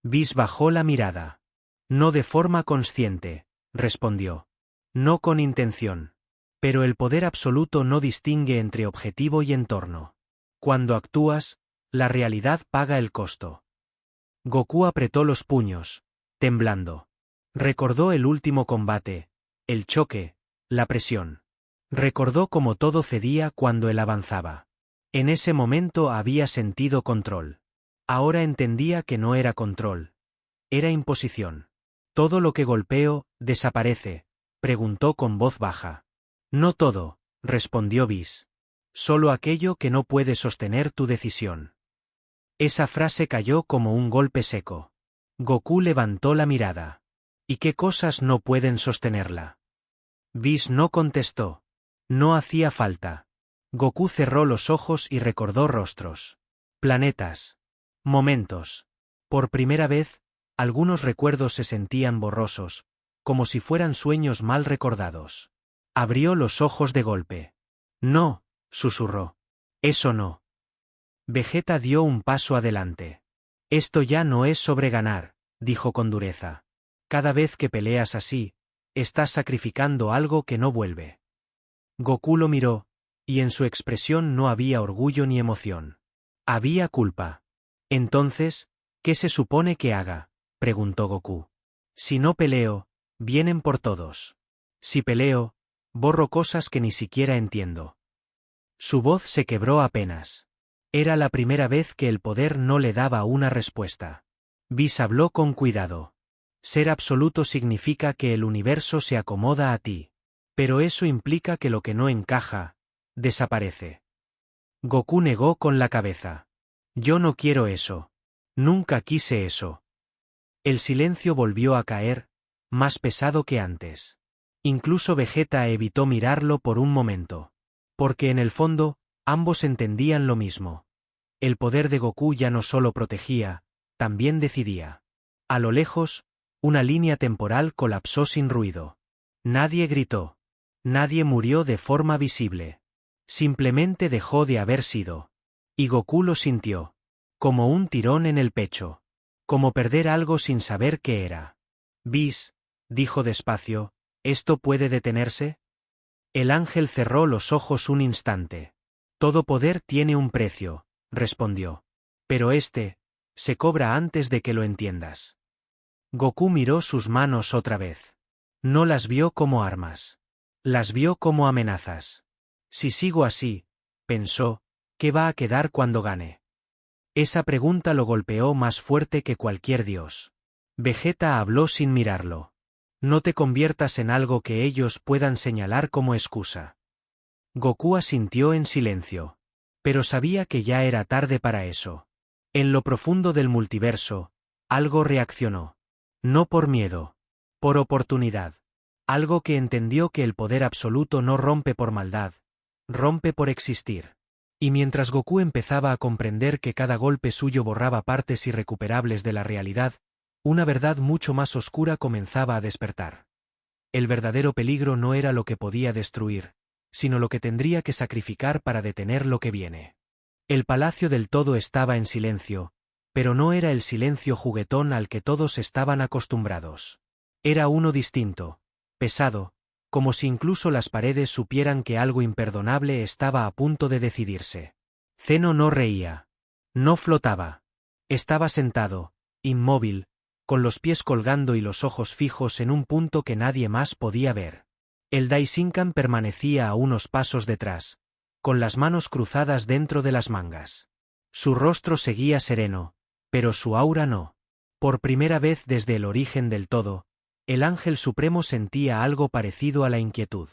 Whis bajó la mirada. No de forma consciente, respondió. No con intención. Pero el poder absoluto no distingue entre objetivo y entorno. Cuando actúas, la realidad paga el costo. Goku apretó los puños, temblando. Recordó el último combate, el choque, la presión. Recordó cómo todo cedía cuando él avanzaba. En ese momento había sentido control. Ahora entendía que no era control. Era imposición. ¿Todo lo que golpeo, desaparece?, preguntó con voz baja. No todo, respondió Whis. Solo aquello que no puede sostener tu decisión. Esa frase cayó como un golpe seco. Goku levantó la mirada. ¿Y qué cosas no pueden sostenerla? Whis no contestó. No hacía falta. Goku cerró los ojos y recordó rostros. Planetas. Momentos. Por primera vez, algunos recuerdos se sentían borrosos, como si fueran sueños mal recordados. Abrió los ojos de golpe. No, susurró. Eso no. Vegeta dio un paso adelante. Esto ya no es sobre ganar, dijo con dureza. Cada vez que peleas así, estás sacrificando algo que no vuelve. Goku lo miró, y en su expresión no había orgullo ni emoción. Había culpa. Entonces, ¿qué se supone que haga?, preguntó Goku. Si no peleo, vienen por todos. Si peleo, borro cosas que ni siquiera entiendo. Su voz se quebró apenas. Era la primera vez que el poder no le daba una respuesta. Whis habló con cuidado. Ser absoluto significa que el universo se acomoda a ti. Pero eso implica que lo que no encaja, desaparece. Goku negó con la cabeza. Yo no quiero eso. Nunca quise eso. El silencio volvió a caer, más pesado que antes. Incluso Vegeta evitó mirarlo por un momento. Porque en el fondo, ambos entendían lo mismo. El poder de Goku ya no solo protegía, también decidía. A lo lejos, una línea temporal colapsó sin ruido. Nadie gritó. Nadie murió de forma visible. Simplemente dejó de haber sido. Y Goku lo sintió. Como un tirón en el pecho. Como perder algo sin saber qué era. Whis, dijo despacio, ¿esto puede detenerse? El ángel cerró los ojos un instante. Todo poder tiene un precio, respondió. Pero se cobra antes de que lo entiendas. Goku miró sus manos otra vez. No las vio como armas. Las vio como amenazas. Si sigo así, pensó, ¿qué va a quedar cuando gane? Esa pregunta lo golpeó más fuerte que cualquier dios. Vegeta habló sin mirarlo. No te conviertas en algo que ellos puedan señalar como excusa. Goku asintió en silencio. Pero sabía que ya era tarde para eso. En lo profundo del multiverso, algo reaccionó. No por miedo. Por oportunidad. Algo que entendió que el poder absoluto no rompe por maldad, rompe por existir. Y mientras Goku empezaba a comprender que cada golpe suyo borraba partes irrecuperables de la realidad, una verdad mucho más oscura comenzaba a despertar. El verdadero peligro no era lo que podía destruir, sino lo que tendría que sacrificar para detener lo que viene. El Palacio del Todo estaba en silencio, pero no era el silencio juguetón al que todos estaban acostumbrados. Era uno distinto, pesado, como si incluso las paredes supieran que algo imperdonable estaba a punto de decidirse. Zeno no reía. No flotaba. Estaba sentado, inmóvil, con los pies colgando y los ojos fijos en un punto que nadie más podía ver. El Daishinkan permanecía a unos pasos detrás, con las manos cruzadas dentro de las mangas. Su rostro seguía sereno, pero su aura no. Por primera vez desde el origen del todo, el Ángel Supremo sentía algo parecido a la inquietud.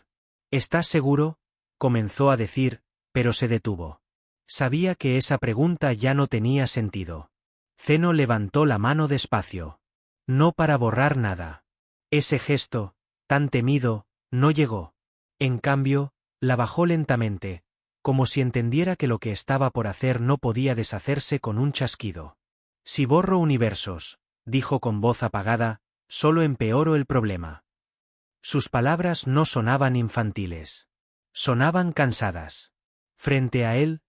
¿Estás seguro?, comenzó a decir, pero se detuvo. Sabía que esa pregunta ya no tenía sentido. Zeno levantó la mano despacio. No para borrar nada. Ese gesto, tan temido, no llegó. En cambio, la bajó lentamente, como si entendiera que lo que estaba por hacer no podía deshacerse con un chasquido. Si borro universos, dijo con voz apagada, solo empeoro el problema. Sus palabras no sonaban infantiles. Sonaban cansadas. Frente a él,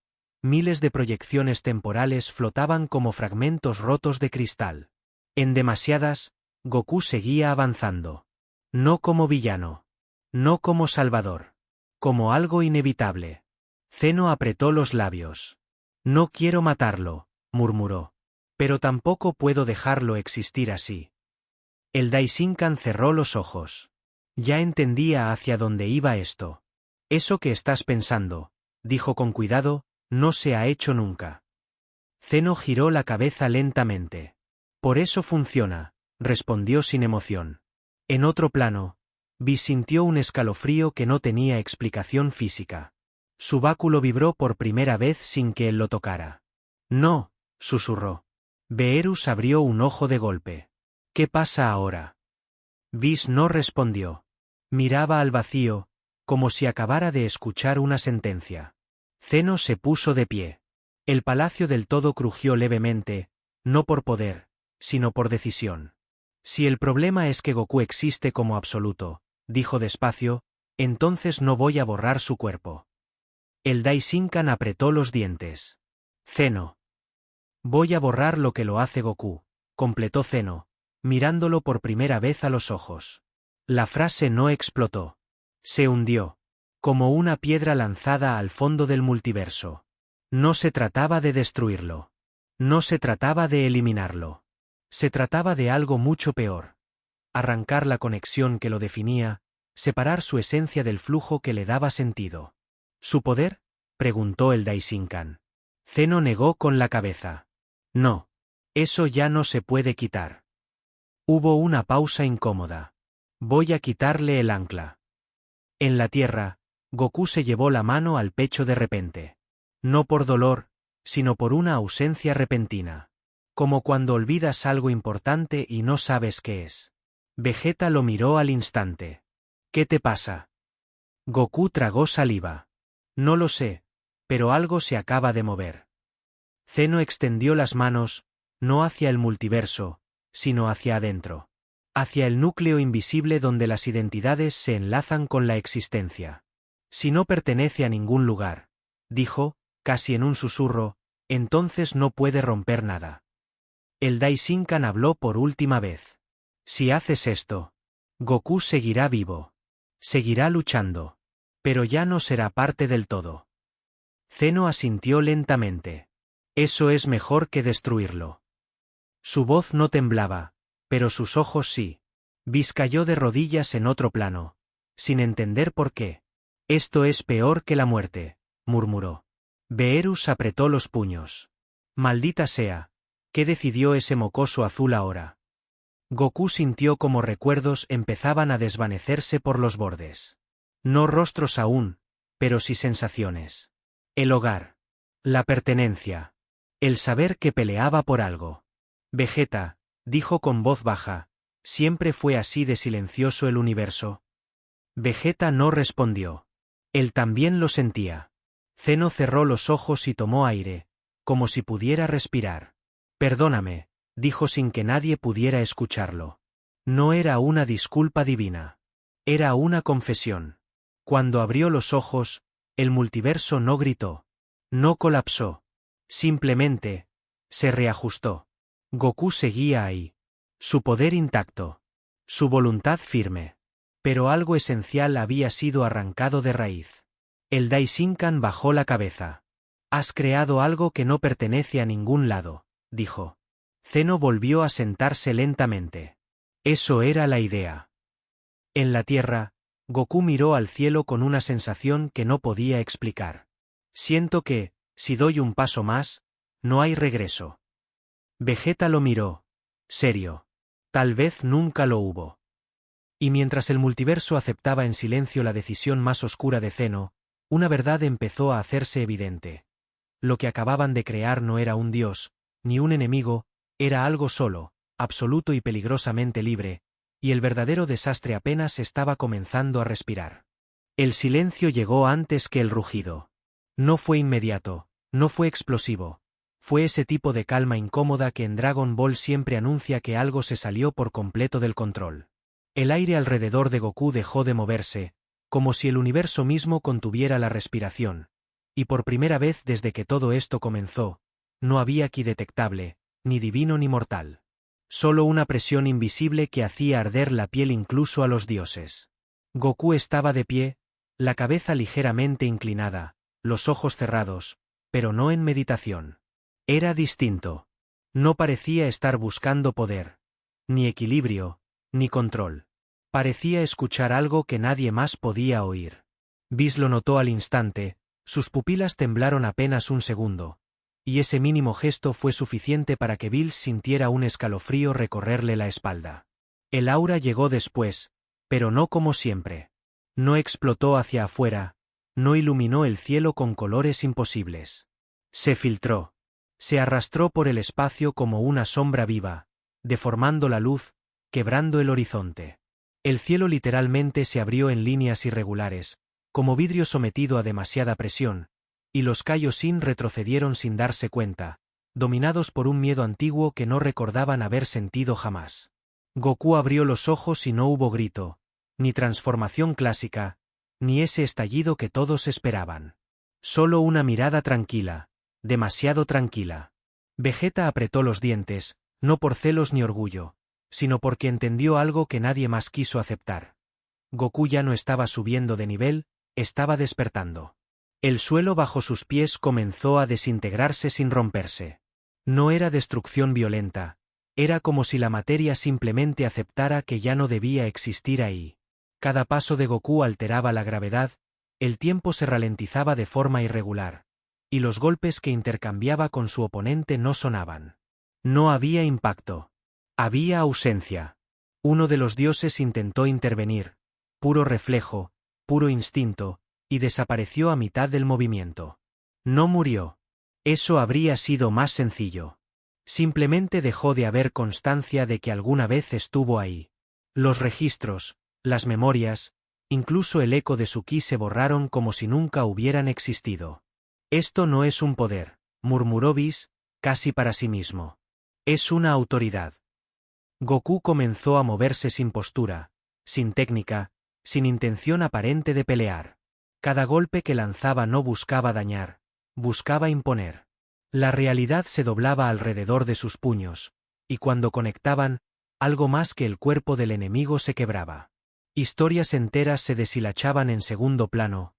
miles de proyecciones temporales flotaban como fragmentos rotos de cristal. En demasiadas, Goku seguía avanzando. No como villano. No como salvador. Como algo inevitable. Zeno apretó los labios. No quiero matarlo, murmuró. Pero tampoco puedo dejarlo existir así. El Daishinkan cerró los ojos. Ya entendía hacia dónde iba esto. Eso que estás pensando, dijo con cuidado, no se ha hecho nunca. Zeno giró la cabeza lentamente. Por eso funciona, respondió sin emoción. En otro plano, Whis sintió un escalofrío que no tenía explicación física. Su báculo vibró por primera vez sin que él lo tocara. No, susurró. Beerus abrió un ojo de golpe. ¿Qué pasa ahora? Whis no respondió. Miraba al vacío, como si acabara de escuchar una sentencia. Zeno se puso de pie. El palacio del todo crujió levemente, no por poder, sino por decisión. Si el problema es que Goku existe como absoluto, dijo despacio, entonces no voy a borrar su cuerpo. El Daishinkan apretó los dientes. Zeno. Voy a borrar lo que lo hace Goku, completó Zeno, mirándolo por primera vez a los ojos. La frase no explotó. Se hundió. Como una piedra lanzada al fondo del multiverso. No se trataba de destruirlo. No se trataba de eliminarlo. Se trataba de algo mucho peor. Arrancar la conexión que lo definía, separar su esencia del flujo que le daba sentido. ¿Su poder? Preguntó el Daishinkan. Zeno negó con la cabeza. No. Eso ya no se puede quitar. Hubo una pausa incómoda. Voy a quitarle el ancla. En la tierra, Goku se llevó la mano al pecho de repente. No por dolor, sino por una ausencia repentina. Como cuando olvidas algo importante y no sabes qué es. Vegeta lo miró al instante. ¿Qué te pasa? Goku tragó saliva. No lo sé, pero algo se acaba de mover. Zeno extendió las manos, no hacia el multiverso, sino hacia adentro. Hacia el núcleo invisible donde las identidades se enlazan con la existencia. Si no pertenece a ningún lugar, dijo, casi en un susurro, entonces no puede romper nada. El Daishinkan habló por última vez. Si haces esto, Goku seguirá vivo. Seguirá luchando. Pero ya no será parte del todo. Zeno asintió lentamente. Eso es mejor que destruirlo. Su voz no temblaba, pero sus ojos sí. Whis cayó de rodillas en otro plano, sin entender por qué. Esto es peor que la muerte, murmuró. Beerus apretó los puños. Maldita sea, ¿qué decidió ese mocoso azul ahora? Goku sintió como recuerdos empezaban a desvanecerse por los bordes. No rostros aún, pero sí sensaciones. El hogar. La pertenencia. El saber que peleaba por algo. Vegeta, dijo con voz baja, ¿siempre fue así de silencioso el universo? Vegeta no respondió. Él también lo sentía. Zeno cerró los ojos y tomó aire, como si pudiera respirar. Perdóname, dijo sin que nadie pudiera escucharlo. No era una disculpa divina. Era una confesión. Cuando abrió los ojos, el multiverso no gritó. No colapsó. Simplemente, se reajustó. Goku seguía ahí. Su poder intacto. Su voluntad firme. Pero algo esencial había sido arrancado de raíz. El Daishinkan bajó la cabeza. Has creado algo que no pertenece a ningún lado, dijo. Zeno volvió a sentarse lentamente. Eso era la idea. En la tierra, Goku miró al cielo con una sensación que no podía explicar. Siento que, si doy un paso más, no hay regreso. Vegeta lo miró. Serio. Tal vez nunca lo hubo. Y mientras el multiverso aceptaba en silencio la decisión más oscura de Zeno, una verdad empezó a hacerse evidente. Lo que acababan de crear no era un dios, ni un enemigo, era algo solo, absoluto y peligrosamente libre, y el verdadero desastre apenas estaba comenzando a respirar. El silencio llegó antes que el rugido. No fue inmediato, no fue explosivo. Fue ese tipo de calma incómoda que en Dragon Ball siempre anuncia que algo se salió por completo del control. El aire alrededor de Goku dejó de moverse, como si el universo mismo contuviera la respiración, y por primera vez desde que todo esto comenzó, no había ki detectable, ni divino ni mortal. Solo una presión invisible que hacía arder la piel incluso a los dioses. Goku estaba de pie, la cabeza ligeramente inclinada, los ojos cerrados, pero no en meditación. Era distinto. No parecía estar buscando poder, ni equilibrio, ni control. Parecía escuchar algo que nadie más podía oír. Whis lo notó al instante, sus pupilas temblaron apenas un segundo, y ese mínimo gesto fue suficiente para que Bills sintiera un escalofrío recorrerle la espalda. El aura llegó después, pero no como siempre. No explotó hacia afuera, no iluminó el cielo con colores imposibles. Se filtró. Se arrastró por el espacio como una sombra viva, deformando la luz, quebrando el horizonte. El cielo literalmente se abrió en líneas irregulares, como vidrio sometido a demasiada presión, y los Kaioshin retrocedieron sin darse cuenta, dominados por un miedo antiguo que no recordaban haber sentido jamás. Goku abrió los ojos y no hubo grito, ni transformación clásica, ni ese estallido que todos esperaban. Solo una mirada tranquila, demasiado tranquila. Vegeta apretó los dientes, no por celos ni orgullo, sino porque entendió algo que nadie más quiso aceptar. Goku ya no estaba subiendo de nivel, estaba despertando. El suelo bajo sus pies comenzó a desintegrarse sin romperse. No era destrucción violenta, era como si la materia simplemente aceptara que ya no debía existir ahí. Cada paso de Goku alteraba la gravedad, el tiempo se ralentizaba de forma irregular, y los golpes que intercambiaba con su oponente no sonaban. No había impacto. Había ausencia. Uno de los dioses intentó intervenir, puro reflejo, puro instinto, y desapareció a mitad del movimiento. No murió. Eso habría sido más sencillo. Simplemente dejó de haber constancia de que alguna vez estuvo ahí. Los registros, las memorias, incluso el eco de su ki se borraron como si nunca hubieran existido. Esto no es un poder, murmuró Whis, casi para sí mismo. Es una autoridad. Goku comenzó a moverse sin postura, sin técnica, sin intención aparente de pelear. Cada golpe que lanzaba no buscaba dañar, buscaba imponer. La realidad se doblaba alrededor de sus puños, y cuando conectaban, algo más que el cuerpo del enemigo se quebraba. Historias enteras se deshilachaban en segundo plano,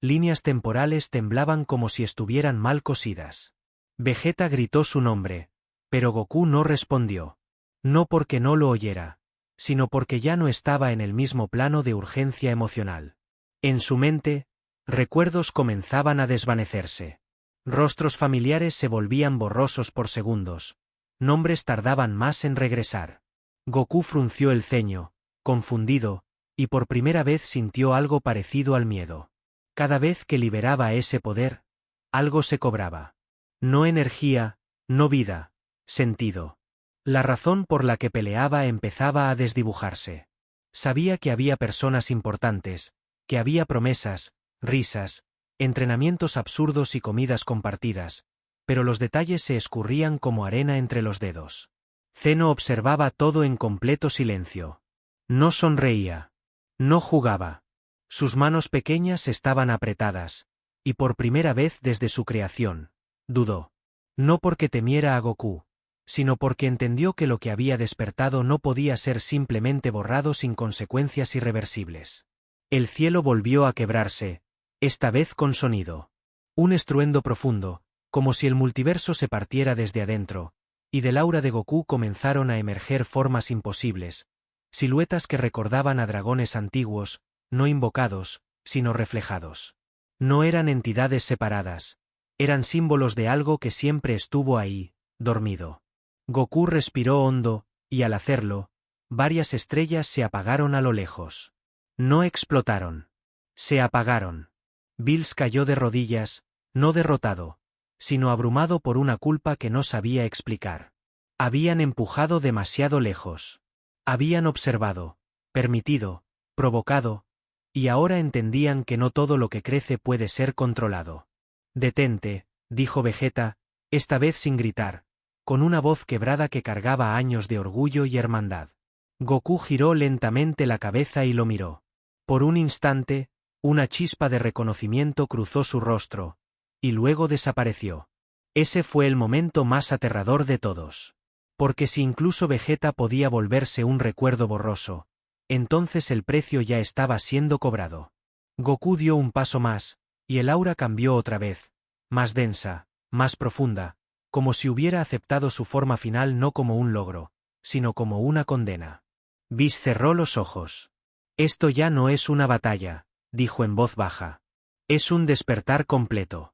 líneas temporales temblaban como si estuvieran mal cosidas. Vegeta gritó su nombre, pero Goku no respondió. No porque no lo oyera, sino porque ya no estaba en el mismo plano de urgencia emocional. En su mente, recuerdos comenzaban a desvanecerse. Rostros familiares se volvían borrosos por segundos, nombres tardaban más en regresar. Goku frunció el ceño, confundido, y por primera vez sintió algo parecido al miedo. Cada vez que liberaba ese poder, algo se cobraba. No energía, no vida, sentido. La razón por la que peleaba empezaba a desdibujarse. Sabía que había personas importantes, que había promesas, risas, entrenamientos absurdos y comidas compartidas, pero los detalles se escurrían como arena entre los dedos. Zeno observaba todo en completo silencio. No sonreía. No jugaba. Sus manos pequeñas estaban apretadas, y por primera vez desde su creación, dudó. No porque temiera a Goku, sino porque entendió que lo que había despertado no podía ser simplemente borrado sin consecuencias irreversibles. El cielo volvió a quebrarse, esta vez con sonido. Un estruendo profundo, como si el multiverso se partiera desde adentro, y del aura de Goku comenzaron a emerger formas imposibles, siluetas que recordaban a dragones antiguos, no invocados, sino reflejados. No eran entidades separadas, eran símbolos de algo que siempre estuvo ahí, dormido. Goku respiró hondo, y al hacerlo, varias estrellas se apagaron a lo lejos. No explotaron. Se apagaron. Bills cayó de rodillas, no derrotado, sino abrumado por una culpa que no sabía explicar. Habían empujado demasiado lejos. Habían observado, permitido, provocado, y ahora entendían que no todo lo que crece puede ser controlado. «Detente», dijo Vegeta, esta vez sin gritar, con una voz quebrada que cargaba años de orgullo y hermandad. Goku giró lentamente la cabeza y lo miró. Por un instante, una chispa de reconocimiento cruzó su rostro, y luego desapareció. Ese fue el momento más aterrador de todos. Porque si incluso Vegeta podía volverse un recuerdo borroso, entonces el precio ya estaba siendo cobrado. Goku dio un paso más, y el aura cambió otra vez, más densa, más profunda, como si hubiera aceptado su forma final no como un logro, sino como una condena. Whis cerró los ojos. Esto ya no es una batalla, dijo en voz baja. Es un despertar completo.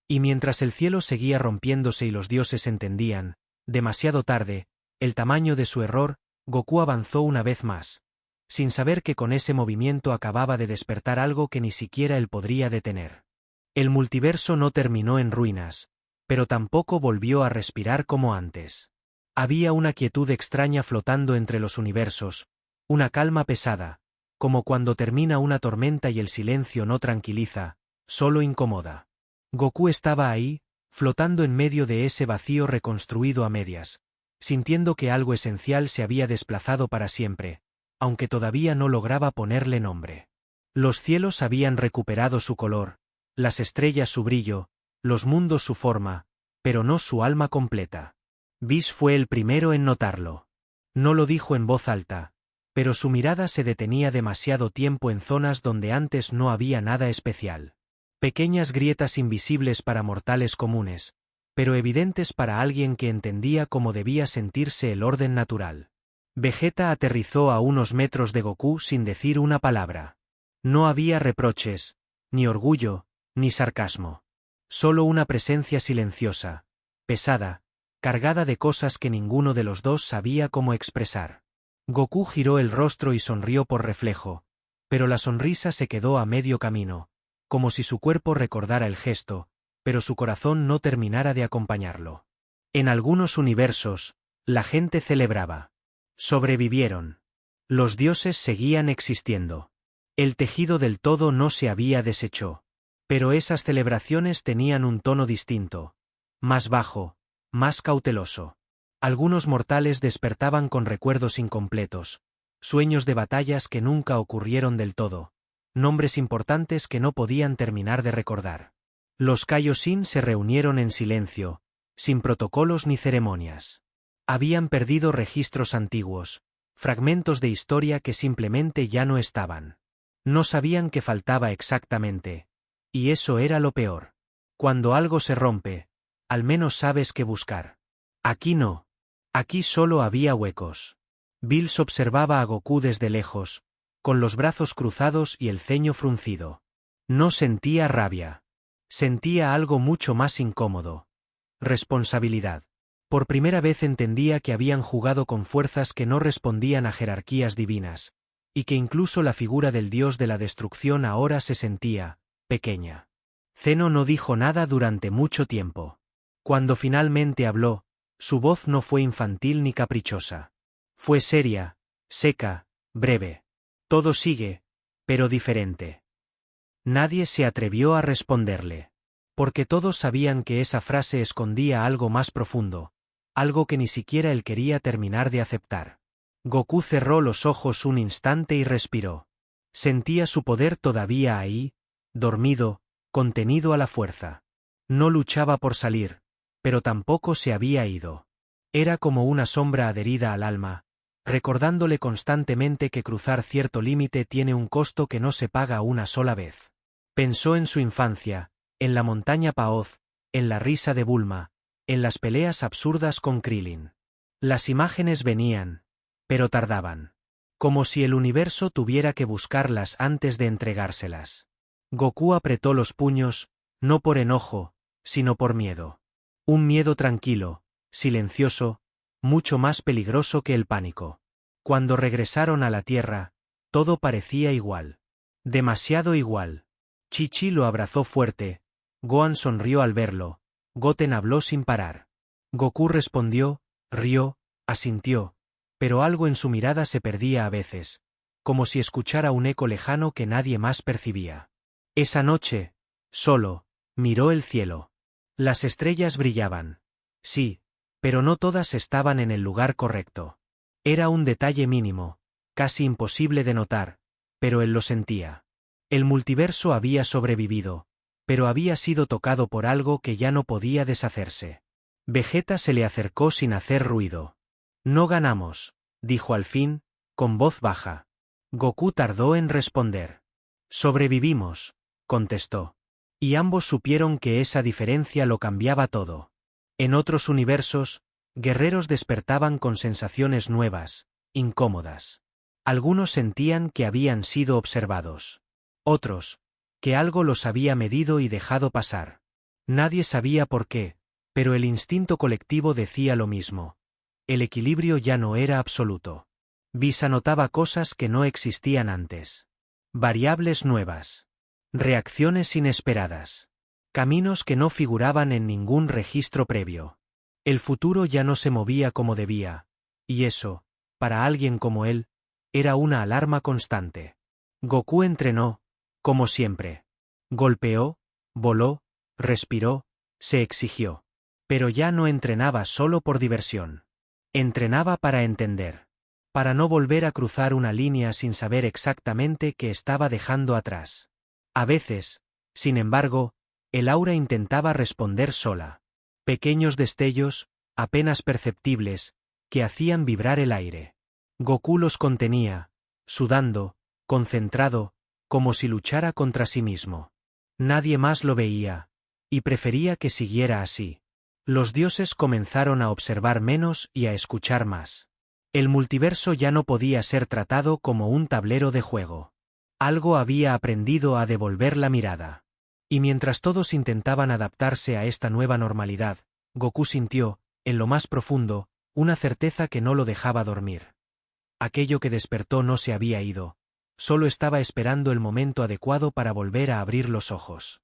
Y mientras el cielo seguía rompiéndose y los dioses entendían, demasiado tarde, el tamaño de su error, Goku avanzó una vez más, sin saber que con ese movimiento acababa de despertar algo que ni siquiera él podría detener. El multiverso no terminó en ruinas, pero tampoco volvió a respirar como antes. Había una quietud extraña flotando entre los universos, una calma pesada, como cuando termina una tormenta y el silencio no tranquiliza, solo incomoda. Goku estaba ahí, flotando en medio de ese vacío reconstruido a medias, sintiendo que algo esencial se había desplazado para siempre, aunque todavía no lograba ponerle nombre. Los cielos habían recuperado su color, las estrellas su brillo, los mundos su forma, pero no su alma completa. Whis fue el primero en notarlo. No lo dijo en voz alta, pero su mirada se detenía demasiado tiempo en zonas donde antes no había nada especial. Pequeñas grietas invisibles para mortales comunes, pero evidentes para alguien que entendía cómo debía sentirse el orden natural. Vegeta aterrizó a unos metros de Goku sin decir una palabra. No había reproches, ni orgullo, ni sarcasmo. Solo una presencia silenciosa, pesada, cargada de cosas que ninguno de los dos sabía cómo expresar. Goku giró el rostro y sonrió por reflejo, pero la sonrisa se quedó a medio camino, como si su cuerpo recordara el gesto, pero su corazón no terminara de acompañarlo. En algunos universos, la gente celebraba. Sobrevivieron. Los dioses seguían existiendo. El tejido del todo no se había deshecho. Pero esas celebraciones tenían un tono distinto, más bajo, más cauteloso. Algunos mortales despertaban con recuerdos incompletos, sueños de batallas que nunca ocurrieron del todo, nombres importantes que no podían terminar de recordar. Los Kaioshin se reunieron en silencio, sin protocolos ni ceremonias. Habían perdido registros antiguos, fragmentos de historia que simplemente ya no estaban. No sabían qué faltaba exactamente, y eso era lo peor. Cuando algo se rompe, al menos sabes qué buscar. Aquí no. Aquí solo había huecos. Bills observaba a Goku desde lejos, con los brazos cruzados y el ceño fruncido. No sentía rabia. Sentía algo mucho más incómodo. Responsabilidad. Por primera vez entendía que habían jugado con fuerzas que no respondían a jerarquías divinas, y que incluso la figura del dios de la destrucción ahora se sentía pequeña. Zeno no dijo nada durante mucho tiempo. Cuando finalmente habló, su voz no fue infantil ni caprichosa. Fue seria, seca, breve. Todo sigue, pero diferente. Nadie se atrevió a responderle. Porque todos sabían que esa frase escondía algo más profundo, algo que ni siquiera él quería terminar de aceptar. Goku cerró los ojos un instante y respiró. Sentía su poder todavía ahí, dormido, contenido a la fuerza. No luchaba por salir, pero tampoco se había ido. Era como una sombra adherida al alma, recordándole constantemente que cruzar cierto límite tiene un costo que no se paga una sola vez. Pensó en su infancia, en la montaña Paoz, en la risa de Bulma, en las peleas absurdas con Krillin. Las imágenes venían, pero tardaban. Como si el universo tuviera que buscarlas antes de entregárselas. Goku apretó los puños, no por enojo, sino por miedo. Un miedo tranquilo, silencioso, mucho más peligroso que el pánico. Cuando regresaron a la Tierra, todo parecía igual. Demasiado igual. Chi-Chi lo abrazó fuerte, Gohan sonrió al verlo, Goten habló sin parar. Goku respondió, rió, asintió, pero algo en su mirada se perdía a veces, como si escuchara un eco lejano que nadie más percibía. Esa noche, solo, miró el cielo. Las estrellas brillaban. Sí, pero no todas estaban en el lugar correcto. Era un detalle mínimo, casi imposible de notar, pero él lo sentía. El multiverso había sobrevivido, pero había sido tocado por algo que ya no podía deshacerse. Vegeta se le acercó sin hacer ruido. No ganamos, dijo al fin, con voz baja. Goku tardó en responder. Sobrevivimos, contestó. Y ambos supieron que esa diferencia lo cambiaba todo. En otros universos, guerreros despertaban con sensaciones nuevas, incómodas. Algunos sentían que habían sido observados. Otros, que algo los había medido y dejado pasar. Nadie sabía por qué, pero el instinto colectivo decía lo mismo. El equilibrio ya no era absoluto. Visa notaba cosas que no existían antes. Variables nuevas. Reacciones inesperadas. Caminos que no figuraban en ningún registro previo. El futuro ya no se movía como debía, y eso, para alguien como él, era una alarma constante. Goku entrenó, como siempre. Golpeó, voló, respiró, se exigió. Pero ya no entrenaba solo por diversión. Entrenaba para entender. Para no volver a cruzar una línea sin saber exactamente qué estaba dejando atrás. A veces, sin embargo, el aura intentaba responder sola. Pequeños destellos, apenas perceptibles, que hacían vibrar el aire. Goku los contenía, sudando, concentrado, como si luchara contra sí mismo. Nadie más lo veía, y prefería que siguiera así. Los dioses comenzaron a observar menos y a escuchar más. El multiverso ya no podía ser tratado como un tablero de juego. Algo había aprendido a devolver la mirada. Y mientras todos intentaban adaptarse a esta nueva normalidad, Goku sintió, en lo más profundo, una certeza que no lo dejaba dormir. Aquello que despertó no se había ido, solo estaba esperando el momento adecuado para volver a abrir los ojos.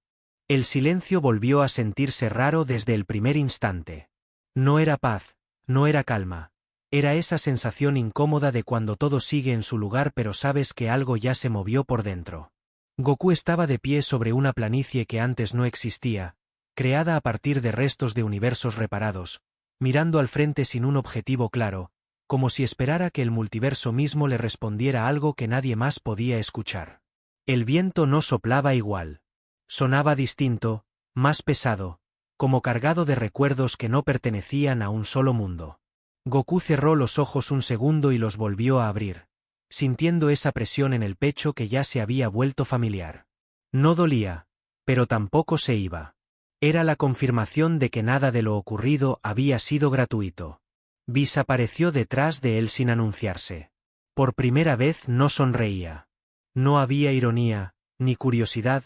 El silencio volvió a sentirse raro desde el primer instante. No era paz, no era calma. Era esa sensación incómoda de cuando todo sigue en su lugar pero sabes que algo ya se movió por dentro. Goku estaba de pie sobre una planicie que antes no existía, creada a partir de restos de universos reparados, mirando al frente sin un objetivo claro, como si esperara que el multiverso mismo le respondiera algo que nadie más podía escuchar. El viento no soplaba igual. Sonaba distinto, más pesado, como cargado de recuerdos que no pertenecían a un solo mundo. Goku cerró los ojos un segundo y los volvió a abrir, sintiendo esa presión en el pecho que ya se había vuelto familiar. No dolía, pero tampoco se iba. Era la confirmación de que nada de lo ocurrido había sido gratuito. Whis apareció detrás de él sin anunciarse. Por primera vez no sonreía. No había ironía, ni curiosidad,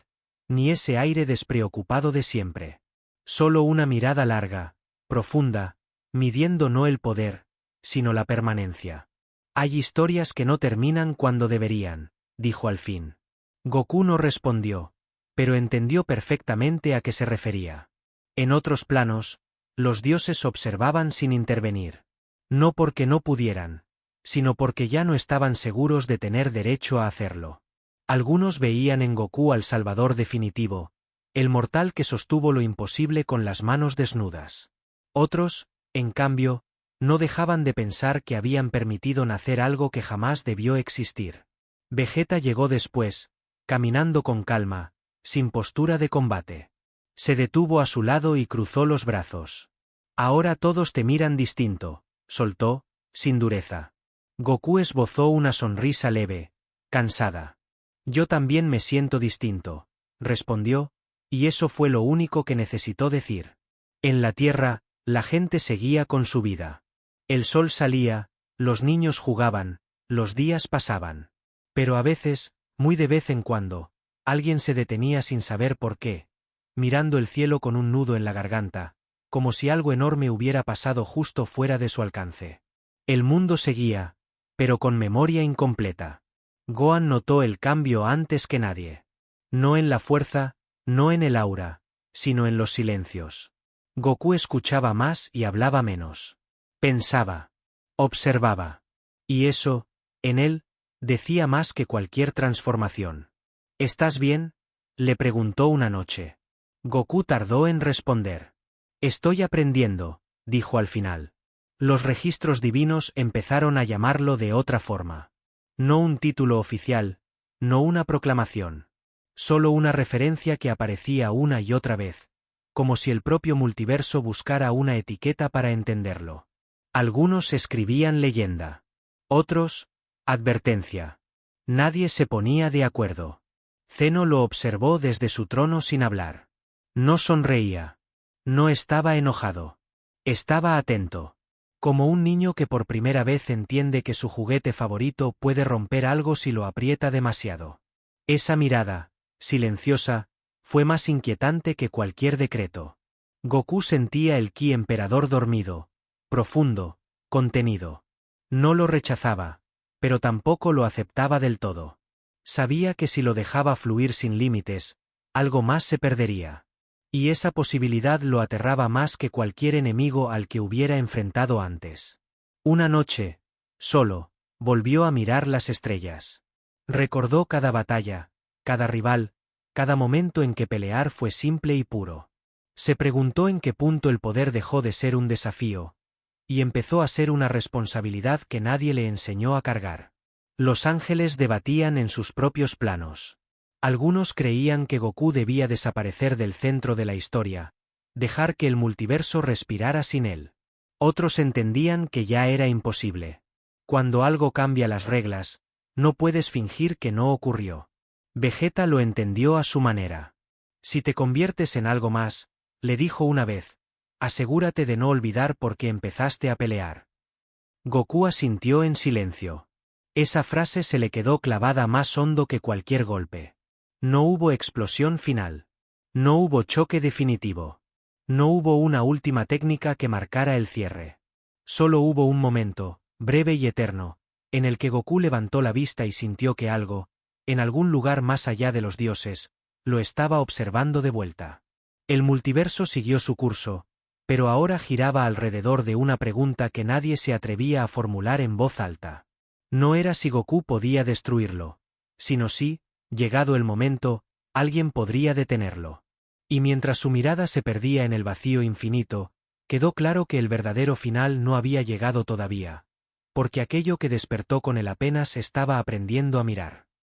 ni ese aire despreocupado de siempre. Solo una mirada larga, profunda, midiendo no el poder, sino la permanencia. Hay historias que no terminan cuando deberían, dijo al fin. Goku no respondió, pero entendió perfectamente a qué se refería. En otros planos, los dioses observaban sin intervenir. No porque no pudieran, sino porque ya no estaban seguros de tener derecho a hacerlo. Algunos veían en Goku al salvador definitivo, el mortal que sostuvo lo imposible con las manos desnudas. Otros, en cambio, no dejaban de pensar que habían permitido nacer algo que jamás debió existir. Vegeta llegó después, caminando con calma, sin postura de combate. Se detuvo a su lado y cruzó los brazos. Ahora todos te miran distinto, soltó, sin dureza. Goku esbozó una sonrisa leve, cansada. Yo también me siento distinto, respondió, y eso fue lo único que necesitó decir. En la Tierra, la gente seguía con su vida. El sol salía, los niños jugaban, los días pasaban. Pero a veces, muy de vez en cuando, alguien se detenía sin saber por qué, mirando el cielo con un nudo en la garganta, como si algo enorme hubiera pasado justo fuera de su alcance. El mundo seguía, pero con memoria incompleta. Gohan notó el cambio antes que nadie. No en la fuerza, no en el aura, sino en los silencios. Goku escuchaba más y hablaba menos. Pensaba. Observaba. Y eso, en él, decía más que cualquier transformación. ¿Estás bien?, le preguntó una noche. Goku tardó en responder. Estoy aprendiendo, dijo al final. Los registros divinos empezaron a llamarlo de otra forma. No un título oficial, no una proclamación. Solo una referencia que aparecía una y otra vez, como si el propio multiverso buscara una etiqueta para entenderlo. Algunos escribían leyenda. Otros, advertencia. Nadie se ponía de acuerdo. Zeno lo observó desde su trono sin hablar. No sonreía. No estaba enojado. Estaba atento. Como un niño que por primera vez entiende que su juguete favorito puede romper algo si lo aprieta demasiado. Esa mirada, silenciosa, fue más inquietante que cualquier decreto. Goku sentía el ki emperador dormido, profundo, contenido. No lo rechazaba, pero tampoco lo aceptaba del todo. Sabía que si lo dejaba fluir sin límites, algo más se perdería. Y esa posibilidad lo aterraba más que cualquier enemigo al que hubiera enfrentado antes. Una noche, solo, volvió a mirar las estrellas. Recordó cada batalla, cada rival, cada momento en que pelear fue simple y puro. Se preguntó en qué punto el poder dejó de ser un desafío, y empezó a ser una responsabilidad que nadie le enseñó a cargar. Los ángeles debatían en sus propios planos. Algunos creían que Goku debía desaparecer del centro de la historia, dejar que el multiverso respirara sin él. Otros entendían que ya era imposible. Cuando algo cambia las reglas, no puedes fingir que no ocurrió. Vegeta lo entendió a su manera. Si te conviertes en algo más, le dijo una vez, asegúrate de no olvidar por qué empezaste a pelear. Goku asintió en silencio. Esa frase se le quedó clavada más hondo que cualquier golpe. No hubo explosión final. No hubo choque definitivo. No hubo una última técnica que marcara el cierre. Solo hubo un momento, breve y eterno, en el que Goku levantó la vista y sintió que algo, en algún lugar más allá de los dioses, lo estaba observando de vuelta. El multiverso siguió su curso, pero ahora giraba alrededor de una pregunta que nadie se atrevía a formular en voz alta. No era si Goku podía destruirlo, sino si, llegado el momento, alguien podría detenerlo. Y mientras su mirada se perdía en el vacío infinito, quedó claro que el verdadero final no había llegado todavía, porque aquello que despertó con él apenas estaba aprendiendo a mirar.